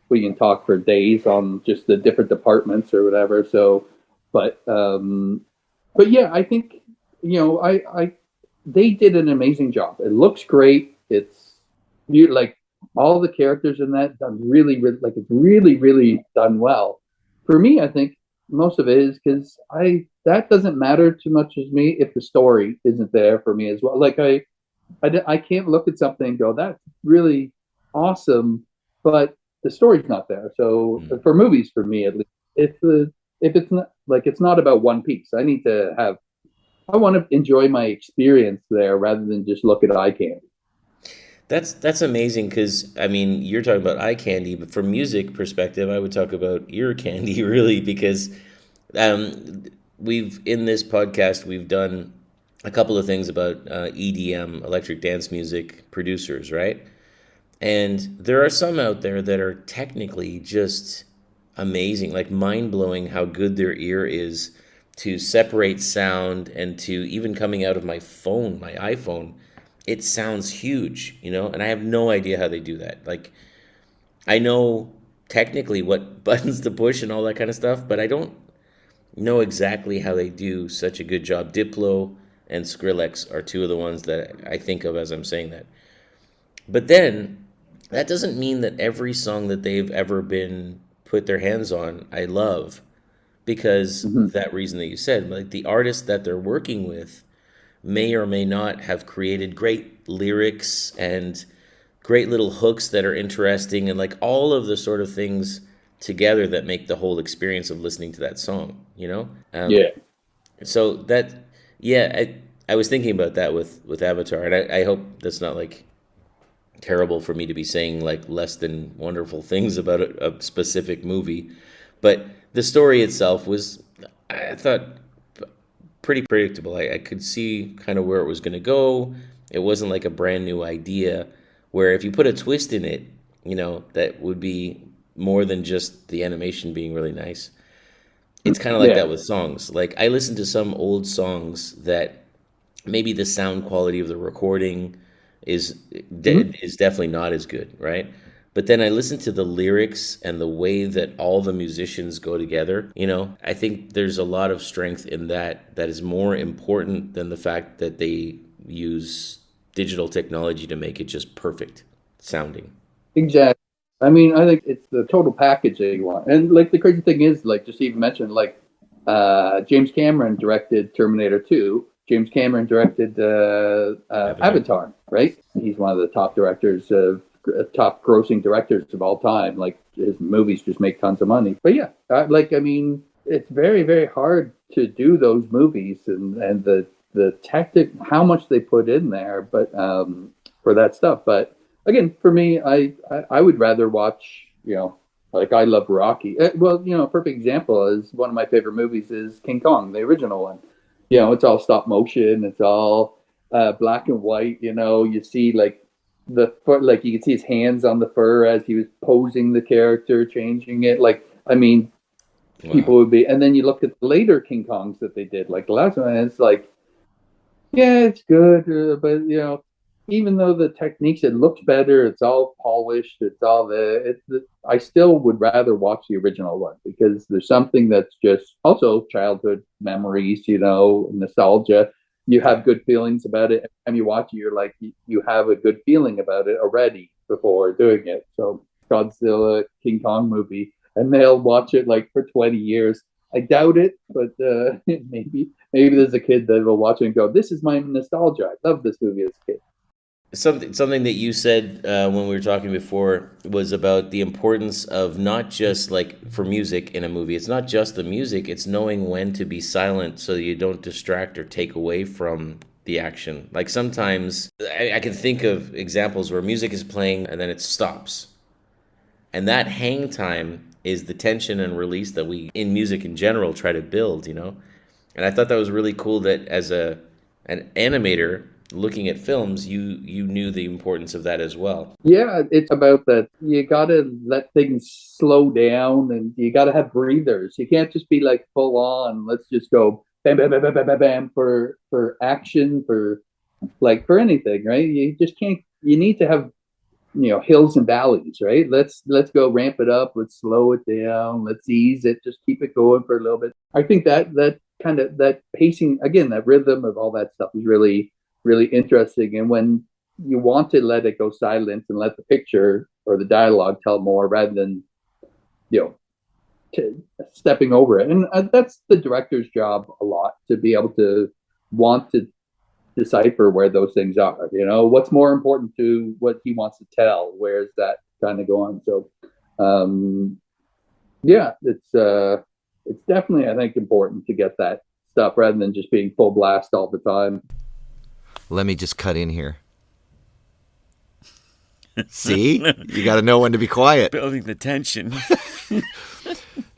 we can talk for days on just the different departments or whatever. So, but but yeah, I think I they did an amazing job. It looks great. It's you like all the characters in that done really, really like it's really, really done well. For me, I think most of it is because I that doesn't matter too much as me if the story isn't there for me as well. Like I can't look at something and go that's really awesome, but the story's not there. So mm, for movies, for me at least, if it's not like it's not about one piece, I want to enjoy my experience there rather than just look at eye candy. that's amazing because, I mean, you're talking about eye candy, but from music perspective, I would talk about ear candy really because um, in this podcast, we've done a couple of things about EDM, electric dance music producers, right? And there are some out there that are technically just amazing, like mind blowing how good their ear is to separate sound and to even coming out of my phone, my iPhone, it sounds huge, you know? And I have no idea how they do that. Like, I know technically what buttons to push and all that kind of stuff, but I don't know exactly how they do such a good job. Diplo and Skrillex are two of the ones that I think of as I'm saying that. But then that doesn't mean that every song that they've ever been put their hands on I love because Mm-hmm. that reason that you said, like the artist that they're working with may or may not have created great lyrics and great little hooks that are interesting and like all of the sort of things together that make the whole experience of listening to that song, you know? Yeah. So that, yeah, I was thinking about that with Avatar, and I hope that's not like terrible for me to be saying like less than wonderful things about a specific movie, but the story itself was, I thought, pretty predictable. I could see kind of where it was going to go. It wasn't like a brand new idea where if you put a twist in it, you know, that would be more than just the animation being really nice. It's kind of like Yeah. that with songs. Like I listen to some old songs that maybe the sound quality of the recording is Mm-hmm. is definitely not as good, right? But then I listen to the lyrics and the way that all the musicians go together. You know, I think there's a lot of strength in that that is more important than the fact that they use digital technology to make it just perfect sounding. Exactly. I mean, I think it's the total package that you want. And like the crazy thing is, like just even mentioned, like James Cameron directed Terminator 2. James Cameron directed Avatar. Avatar, right? He's one of the top directors of top grossing directors of all time. Like his movies just make tons of money. But yeah, I mean, it's very, very hard to do those movies and the tactic, how much they put in there, but for that stuff. But again, for me, I would rather watch, like I love Rocky. Well, a perfect example is one of my favorite movies is King Kong, the original one. It's all stop motion. It's all black and white. You see like the fur, like you can see his hands on the fur as he was posing the character, changing it. Like, I mean, Wow. people would be, and then you look at the later King Kongs that they did, like the last one, and it's like, yeah, it's good, but even though the techniques, it looks better, it's all polished, it's all I still would rather watch the original one because there's something that's just also childhood memories, nostalgia. You have good feelings about it. Every time you watch it, you're like, you have a good feeling about it already before doing it. So Godzilla, King Kong movie, and they'll watch it like for 20 years. I doubt it, but maybe there's a kid that will watch it and go, "This is my nostalgia. I love this movie as a kid." Something that you said when we were talking before was about the importance of not just like for music in a movie. It's not just the music, it's knowing when to be silent so you don't distract or take away from the action. Like sometimes I can think of examples where music is playing and then it stops. And that hang time is the tension and release that we in music in general try to build, you know? And I thought that was really cool that as an animator looking at films, you knew the importance of that as well. Yeah, it's about that. You gotta let things slow down, and you gotta have breathers. You can't just be like full on. Let's just go bam, bam, bam, bam, bam, bam, bam for action, for anything, right? You just can't. You need to have hills and valleys, right? Let's go ramp it up. Let's slow it down. Let's ease it. Just keep it going for a little bit. I think that kind of that pacing again, that rhythm of all that stuff is really interesting. And when you want to let it go silent and let the picture or the dialogue tell more rather than you know stepping over it, and that's the director's job a lot to be able to want to decipher where those things are. What's more important to what he wants to tell? Where's that kind of going? So, yeah, it's definitely I think important to get that stuff rather than just being full blast all the time. Let me just cut in here. See? You got to know when to be quiet. Building the tension.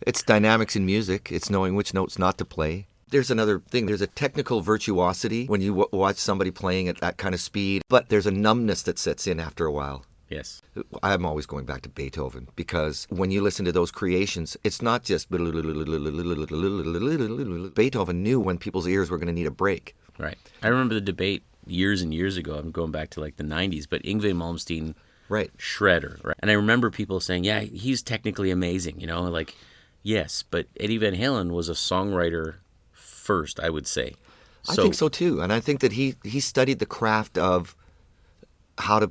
It's dynamics in music. It's knowing which notes not to play. There's another thing. There's a technical virtuosity when you watch somebody playing at that kind of speed, but there's a numbness that sets in after a while. Yes. I'm always going back to Beethoven because when you listen to those creations, it's not just... Beethoven knew when people's ears were going to need a break. Right. I remember the debate years and years ago. I'm going back to like the 90s, but Yngwie Malmsteen, right, shredder. Right? And I remember people saying, yeah, he's technically amazing, like, yes, but Eddie Van Halen was a songwriter first, I would say. I think so too. And I think that he studied the craft of how to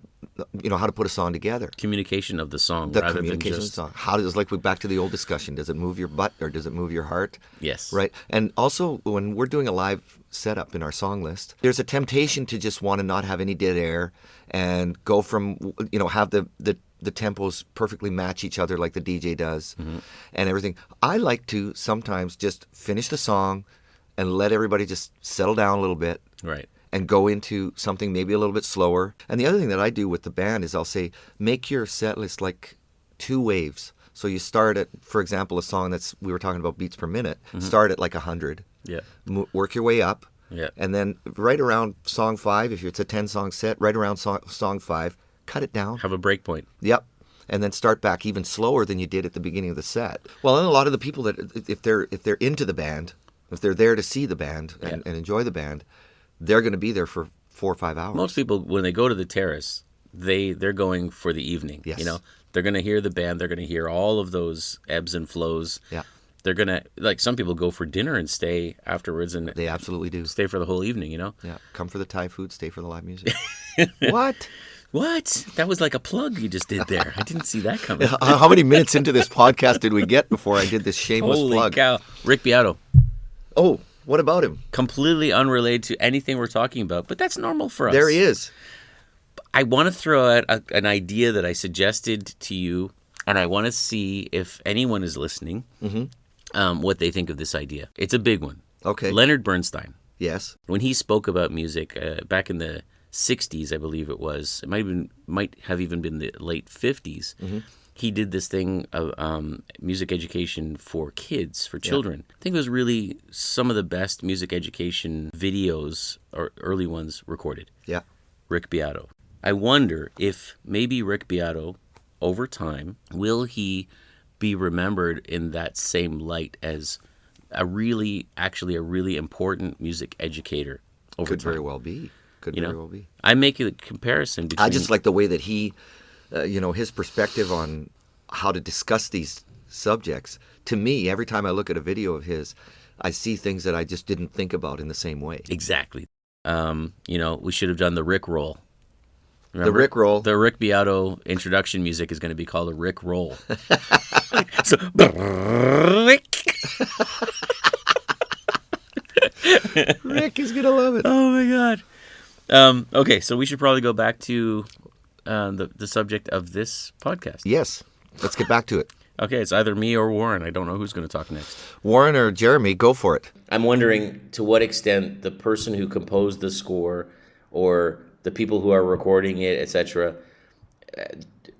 put a song together. Communication of the song the rather communication than just... of the song. How does, like, back to the old discussion, does it move your butt or does it move your heart? Yes. Right. And also when we're doing a live setup in our song list, there's a temptation to just want to not have any dead air and go from, have the tempos perfectly match each other like the DJ does, and everything. I like to sometimes just finish the song and let everybody just settle down a little bit. Right. And go into something maybe a little bit slower. And the other thing that I do with the band is I'll say, make your set list like 2 waves. So you start at, for example, a song we were talking about beats per minute, start at like 100. Yeah. Work your way up. Yeah. And then right around song 5, if it's a 10-song set, right around song 5, cut it down. Have a break point. Yep. And then start back even slower than you did at the beginning of the set. Well, and a lot of the people that, if they're into the band, if they're there to see the band and enjoy the band, they're going to be there for 4 or 5 hours. Most people, when they go to the terrace, they're going for the evening. Yes. They're going to hear the band. They're going to hear all of those ebbs and flows. Yeah. They're going to, like, some people go for dinner and stay afterwards. And they absolutely do. Stay for the whole evening, Yeah. Come for the Thai food, stay for the live music. What? What? That was like a plug you just did there. I didn't see that coming. How many minutes into this podcast did we get before I did this shameless Holy plug? Cow. Rick Beato. Oh, what about him? Completely unrelated to anything we're talking about, but that's normal for us. There he is. I want to throw out an idea that I suggested to you, and I want to see if anyone is listening, what they think of this idea. It's a big one. Okay. Leonard Bernstein. Yes. When he spoke about music back in the 60s, I believe it was, it might have even been the late 50s, he did this thing of music education for kids, for children. I think it was really some of the best music education videos, or early ones, recorded. Yeah. Rick Beato. I wonder if maybe Rick Beato, over time, will he be remembered in that same light as a really important music educator over time? Could very well be. Could You very know, well be. I make a comparison between. I just like the way that he, his perspective on how to discuss these subjects. To me, every time I look at a video of his, I see things that I just didn't think about in the same way. Exactly. We should have done the Rick roll. The Rick roll. The Rick Beato introduction music is going to be called a Rick roll. So, Rick. Rick is gonna love it. Oh my God. Okay, so we should probably go back to the subject of this podcast. Yes, let's get back to it. Okay, it's either me or Warren. I don't know who's going to talk next. Warren or Jeremy, go for it. I'm wondering to what extent the person who composed the score or the people who are recording it, etc.,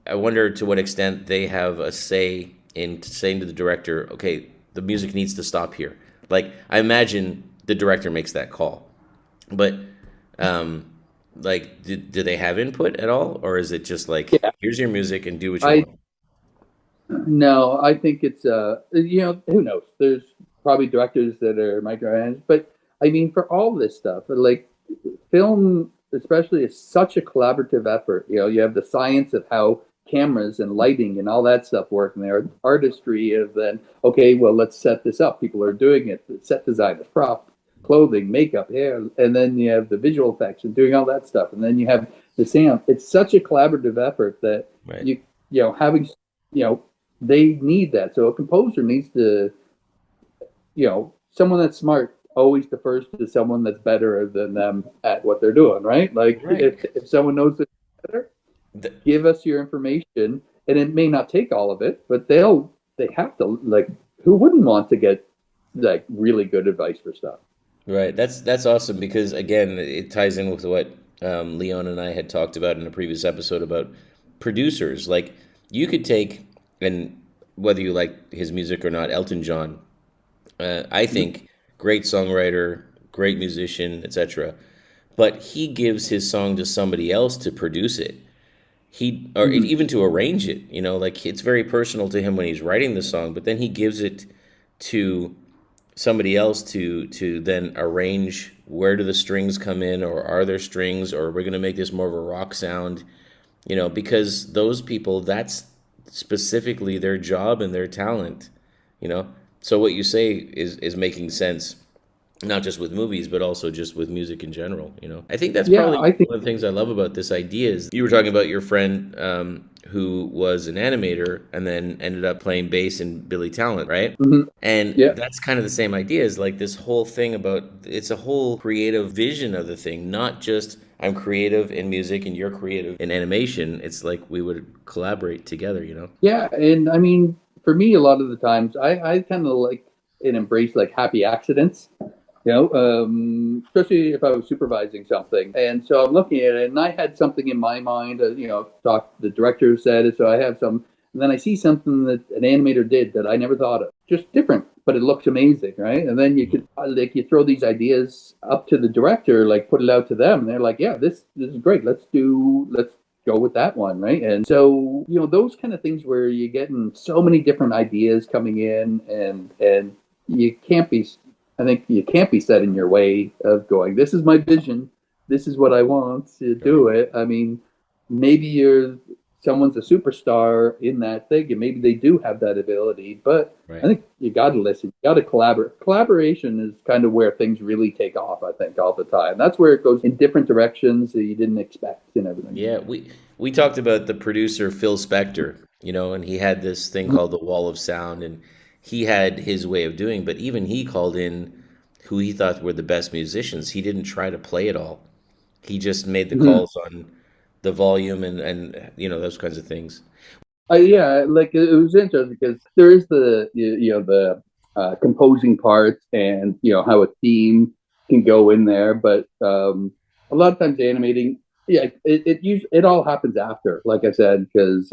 I wonder to what extent they have a say in saying to the director, okay, the music needs to stop here. Like, I imagine the director makes that call. But, do they have input at all? Or is it just like, here's your music and do what you want? No, I think it's who knows? There's probably directors that are micromanaged, but I mean, for all this stuff, like film, especially, is such a collaborative effort. You have the science of how cameras and lighting and all that stuff work, and the artistry of then, okay, well, let's set this up. People are doing it. The set design, the prop, clothing, makeup, hair, and then you have the visual effects and doing all that stuff, and then you have the sound. It's such a collaborative effort that having they need that. So a composer needs to, someone that's smart always defers to someone that's better than them at what they're doing, right? Like, if someone knows it better, give us your information, and it may not take all of it, but they have to, like, who wouldn't want to get like really good advice for stuff? Right. That's awesome, because again, it ties in with what Leon and I had talked about in a previous episode about producers. Like, you could take, and whether you like his music or not, Elton John, I think great songwriter, great musician, etc. But he gives his song to somebody else to produce it. Even to arrange it. Like, it's very personal to him when he's writing the song, but then he gives it to somebody else to then arrange. Where do the strings come in, or are there strings, or we're going to make this more of a rock sound, because those people, that's specifically their job and their talent, So what you say is making sense, not just with movies, but also just with music in general, I think that's probably one of the things I love about this idea is you were talking about your friend who was an animator and then ended up playing bass in Billy Talent, right? Mm-hmm. And that's kind of the same idea, is like this whole thing about, it's a whole creative vision of the thing, not just I'm creative in music and you're creative in animation. It's like we would collaborate together, Yeah, and I mean, for me, a lot of the times, I kind of like and embrace like happy accidents, especially if I was supervising something. And so I'm looking at it, and I had something in my mind, the director said it, so I have some, and then I see something that an animator did that I never thought of, just different, but it looks amazing, right? And then you could, like, you throw these ideas up to the director, like put it out to them, and they're like, yeah, this is great, let's go with that one, right? And so, those kind of things where you're getting so many different ideas coming in, and you can't be set in your way of going, this is my vision, this is what I want to do it. I mean, maybe someone's a superstar in that thing, and maybe they do have that ability, but I think you got to listen, you got to collaborate. Collaboration is kind of where things really take off, I think, all the time. That's where it goes in different directions that you didn't expect and everything. Yeah, we talked about the producer Phil Spector, and he had this thing called the Wall of Sound, and he had his way of doing, but even he called in who he thought were the best musicians. He didn't try to play it all. He just made the calls on the volume and those kinds of things. Like, it was interesting because there is the composing part, and how a theme can go in there, but a lot of times animating, it all happens after, like I said, because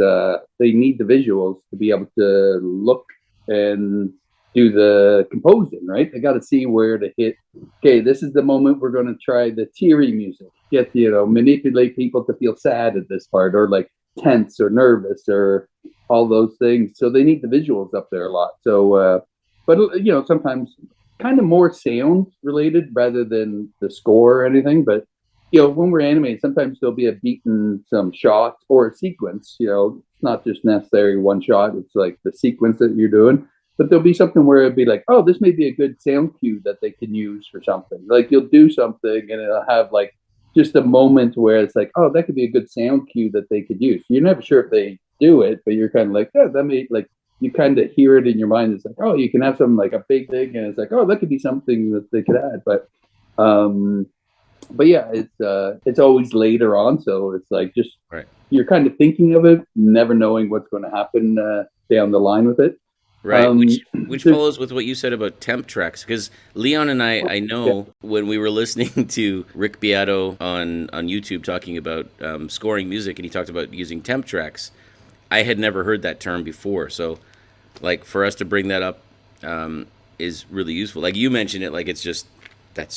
they need the visuals to be able to look and do the composing, right? They got to see where to hit. Okay, this is the moment we're going to try the teary music. Get manipulate people to feel sad at this part, or like tense or nervous, or all those things. So they need the visuals up there a lot. So, but sometimes kind of more sound related rather than the score or anything. But when we're animating, sometimes there'll be a beat in some shots or a sequence. It's not just necessarily one shot. It's like the sequence that you're doing. But there'll be something where it'd be like, oh, this may be a good sound cue that they can use for something. Like you'll do something and it'll have like just a moment where it's like, oh, that could be a good sound cue that they could use. You're never sure if they do it, but you're kind of like, yeah, that may like you kind of hear it in your mind. It's like, oh, you can have something like a big thing, and it's like, oh, that could be something that they could add. Um, but yeah, it's always later on, so it's like just Right. you're kind of thinking of it, never knowing what's going to happen down the line with it. Right, Um, which follows with what you said about temp tracks, because Leon and I yeah, know when we were listening to Rick Beato on YouTube talking about scoring music, and he talked about using temp tracks. I had never heard that term before, so like for us to bring that up is really useful. Like you mentioned it, like that's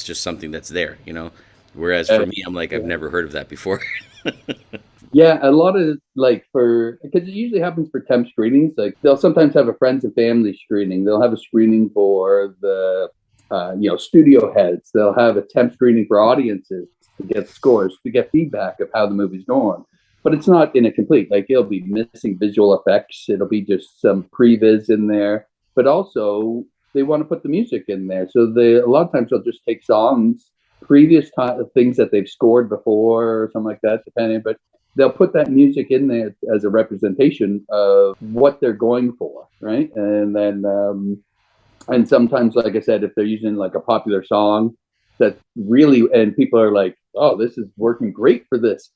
just something that's there, you know. Whereas for uh, me, I'm like I've never heard of that before. yeah, a lot of like for because it usually happens for temp screenings. Like they'll sometimes have a friends and family screening. They'll have a screening for the studio heads. They'll have a temp screening for audiences to get scores, to get feedback of how the movie's going. But it's not in a complete. Like it'll be missing visual effects. It'll be just some previs in there. But also they want to put the music in there. So they a lot of times they'll just take songs previous things that they've scored before or something like that, depending. But they'll put that music in there as a representation of what they're going for, right? And then and sometimes, like I said, if they're using like a popular song that really and people are like, oh, this is working great for this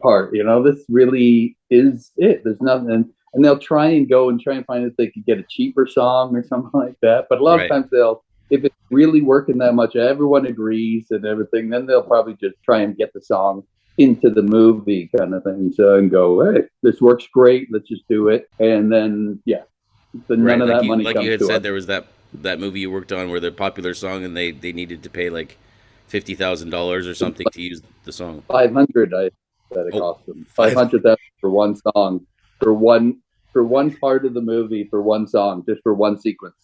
part, this really is it. There's nothing, and they'll try and go and try and find if they could get a cheaper song or something like that. But a lot of Right. times they'll, if it's really working that much, everyone agrees and everything, then they'll probably just try and get the song into the movie kind of thing. So and go, hey, this works great. Let's just do it. And then then none Right, of like that you money like you comes had to said, us. there was that movie you worked on where the popular song, and they needed to pay like $50,000 or something to use the song. 500 I that it Oh, cost them. Five five. hundred thousand for one song, for one part of the movie, for one song, just for one sequence.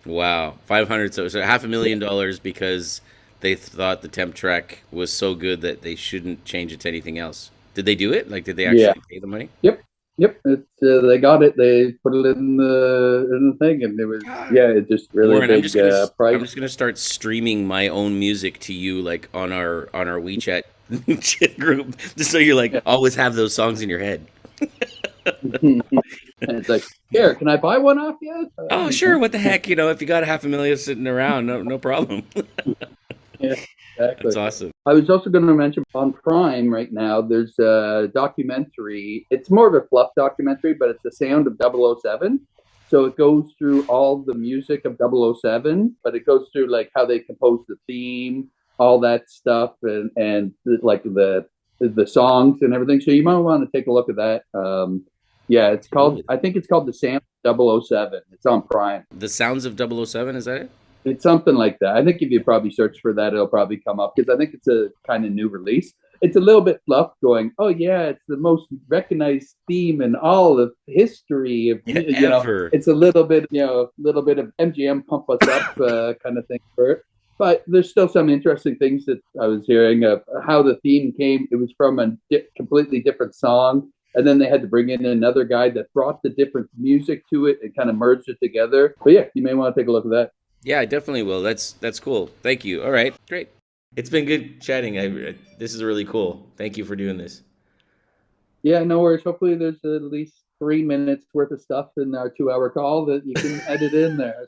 Wow, 500. So half a million dollars because they thought the temp track was so good that they shouldn't change it to anything else. Did they do it? Like, did they Yeah. actually pay the money? Yep. Yep. It's they got it. They put it in the thing, and it was it's just really Warren, big I'm price. just gonna start streaming my own music to you, like on our WeChat chat group, just so you like Yeah. always have those songs in your head. And it's like, here, can I buy one off you? Oh, sure. What the heck? If you got a half a million sitting around, no problem. Yeah, That's exactly. awesome. I was also going to mention on Prime right now, there's a documentary. It's more of a fluff documentary, but it's the sound of 007. So it goes through all the music of 007, but it goes through like how they composed the theme, all that stuff, and like the songs and everything. So you might want to take a look at that. It's called. Cool. I think it's called the Sound of 007. It's on Prime. The Sounds of 007, is that it? It's something like that. I think if you probably search for that, it'll probably come up because I think it's a kind of new release. It's a little bit fluff going, oh, yeah, it's the most recognized theme in all of history. Yeah, ever. It's a little bit of MGM pump us up kind of thing for it. But there's still some interesting things that I was hearing of how the theme came. It was from a completely different song. And then they had to bring in another guy that brought the different music to it and kind of merged it together. But yeah, you may want to take a look at that. Yeah, I definitely will. That's cool. Thank you. All right, great. It's been good chatting. This is really cool. Thank you for doing this. Yeah, no worries. Hopefully, there's at least 3 minutes worth of stuff in our 2 hour call that you can edit in there.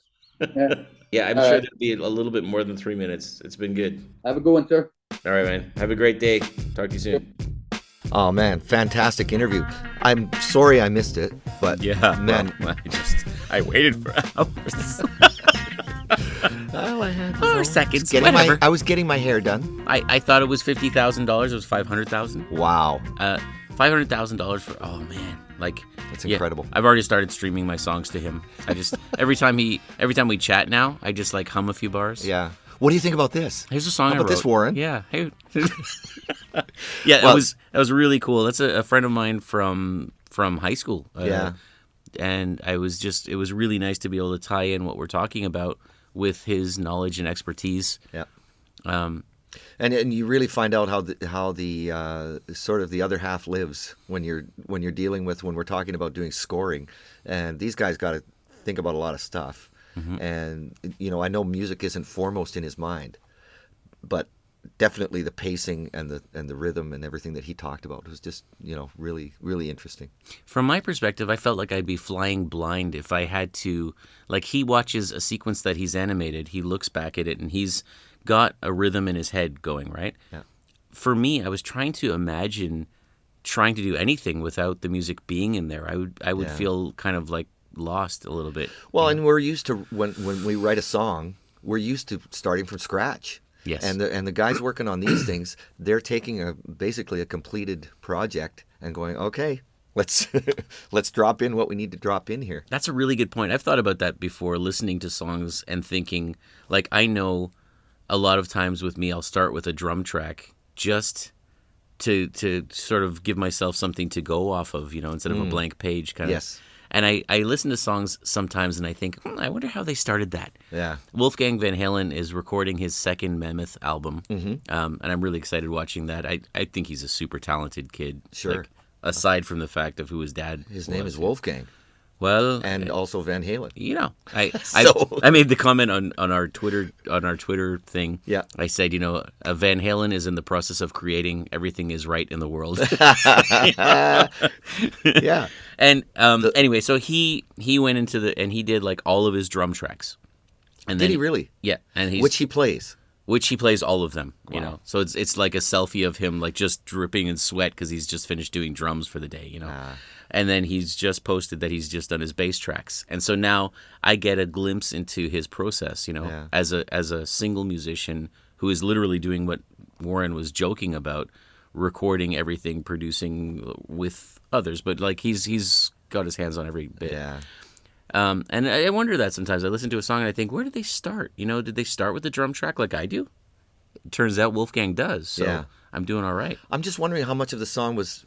Yeah. Yeah, I'm All sure right. there'll be a little bit more than 3 minutes. It's been good. Have a good one, sir. All right, man. Have a great day. Talk to you soon. Oh man, fantastic interview. I'm sorry I missed it, but man, I waited for hours. oh, I had Or seconds, getting whatever. I was getting my hair done. I thought it was $50,000. It was 500,000. Wow, $500,000 for, oh man, like that's incredible. I've already started streaming my songs to him. I just every time we chat now, I just like hum a few bars. Yeah. What do you think about this? Here's a song How I about wrote. this, Warren? Yeah. Hey. Yeah, Well- that was really cool. That's a friend of mine from high school. Yeah. And it was really nice to be able to tie in what we're talking about with his knowledge and expertise. Yeah. And you really find out how the sort of the other half lives when you're dealing with, when we're talking about doing scoring, and these guys got to think about a lot of stuff. And I know music isn't foremost in his mind, but definitely the pacing and the rhythm and everything that he talked about was just really, really interesting. From my perspective, I felt like I'd be flying blind if I had to, like, he watches a sequence that he's animated, he looks back at it, and he's got a rhythm in his head going, right? Yeah. For me, I was trying to imagine trying to do anything without the music being in there. I would feel kind of like lost a little bit. Well, and we're used to, when we write a song, we're used to starting from scratch. Yes. And the guys working on these things, they're taking basically a completed project and going, okay, let's drop in what we need to drop in here. That's a really good point. I've thought about that before, listening to songs and thinking, like, I know a lot of times with me, I'll start with a drum track just to sort of give myself something to go off of, instead of a blank page kind of. Yes. And I listen to songs sometimes and I think, I wonder how they started that. Yeah. Wolfgang Van Halen is recording his second Mammoth album, and I'm really excited watching that. I think he's a super talented kid. Sure. Like, aside from the fact of who his dad His was. name is Wolfgang. Well, And also Van Halen. I made the comment on our Twitter thing. Yeah. I said, Van Halen is in the process of creating Everything Is Right in the World. Yeah. And anyway, so he went into and he did like all of his drum tracks. And Did he really? Yeah, and Which he plays. which he plays all of them. You Wow. know, so it's like a selfie of him like just dripping in sweat because he's just finished doing drums for the day. And then he's just posted that he's just done his bass tracks, and so now I get a glimpse into his process. Yeah. As a single musician who is literally doing what Warren was joking about, recording everything, producing with others, but like he's got his hands on every bit. Yeah. And I wonder that sometimes. I listen to a song and I think, where did they start? Did they start with the drum track like I do? It turns out Wolfgang does. So Yeah. I'm doing all right. I'm just wondering how much of the song was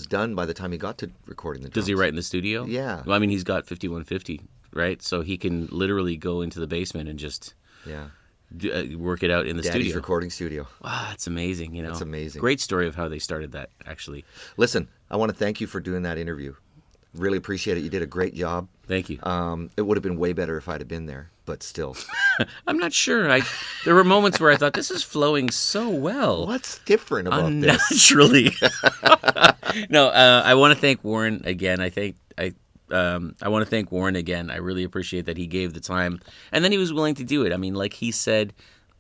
done by the time he got to recording the drums. Does he write in the studio? Yeah. Well, I mean, he's got 5150, right? So he can literally go into the basement and just Yeah. work it out in the Daddy's studio. recording studio. Wow, that's amazing. That's amazing. Great story of how they started that, actually. Listen, I want to thank you for doing that interview. Really appreciate it. You did a great job. Thank you. It would have been way better if I'd have been there, but still. I'm not sure. There were moments where I thought, this is flowing so well. What's different about this? Unnaturally. No, I want to thank Warren again. I want to thank Warren again. I really appreciate that he gave the time, and then he was willing to do it. I mean, like he said,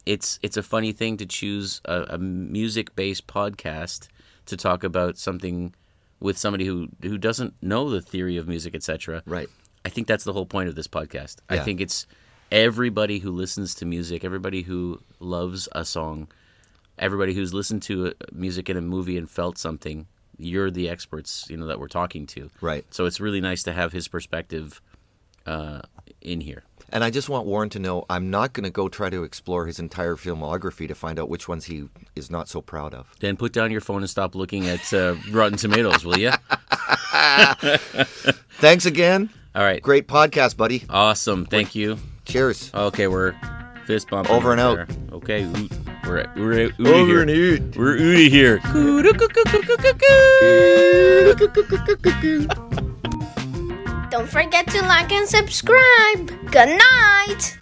it's a funny thing to choose a music-based podcast to talk about something with somebody who doesn't know the theory of music, etc. Right. I think that's the whole point of this podcast. Yeah. I think it's everybody who listens to music, everybody who loves a song, everybody who's listened to music in a movie and felt something. You're the experts, that we're talking to. Right. So it's really nice to have his perspective in here. And I just want Warren to know I'm not going to go try to explore his entire filmography to find out which ones he is not so proud of. Then put down your phone and stop looking at Rotten Tomatoes, will you? Thanks again. All right. Great podcast, buddy. Awesome. Thank you. Cheers. Okay, we're fist bumping. Over and out. there. Okay, we're Udi Over here. and out. We're Udi here. Don't forget to like and subscribe. Good night.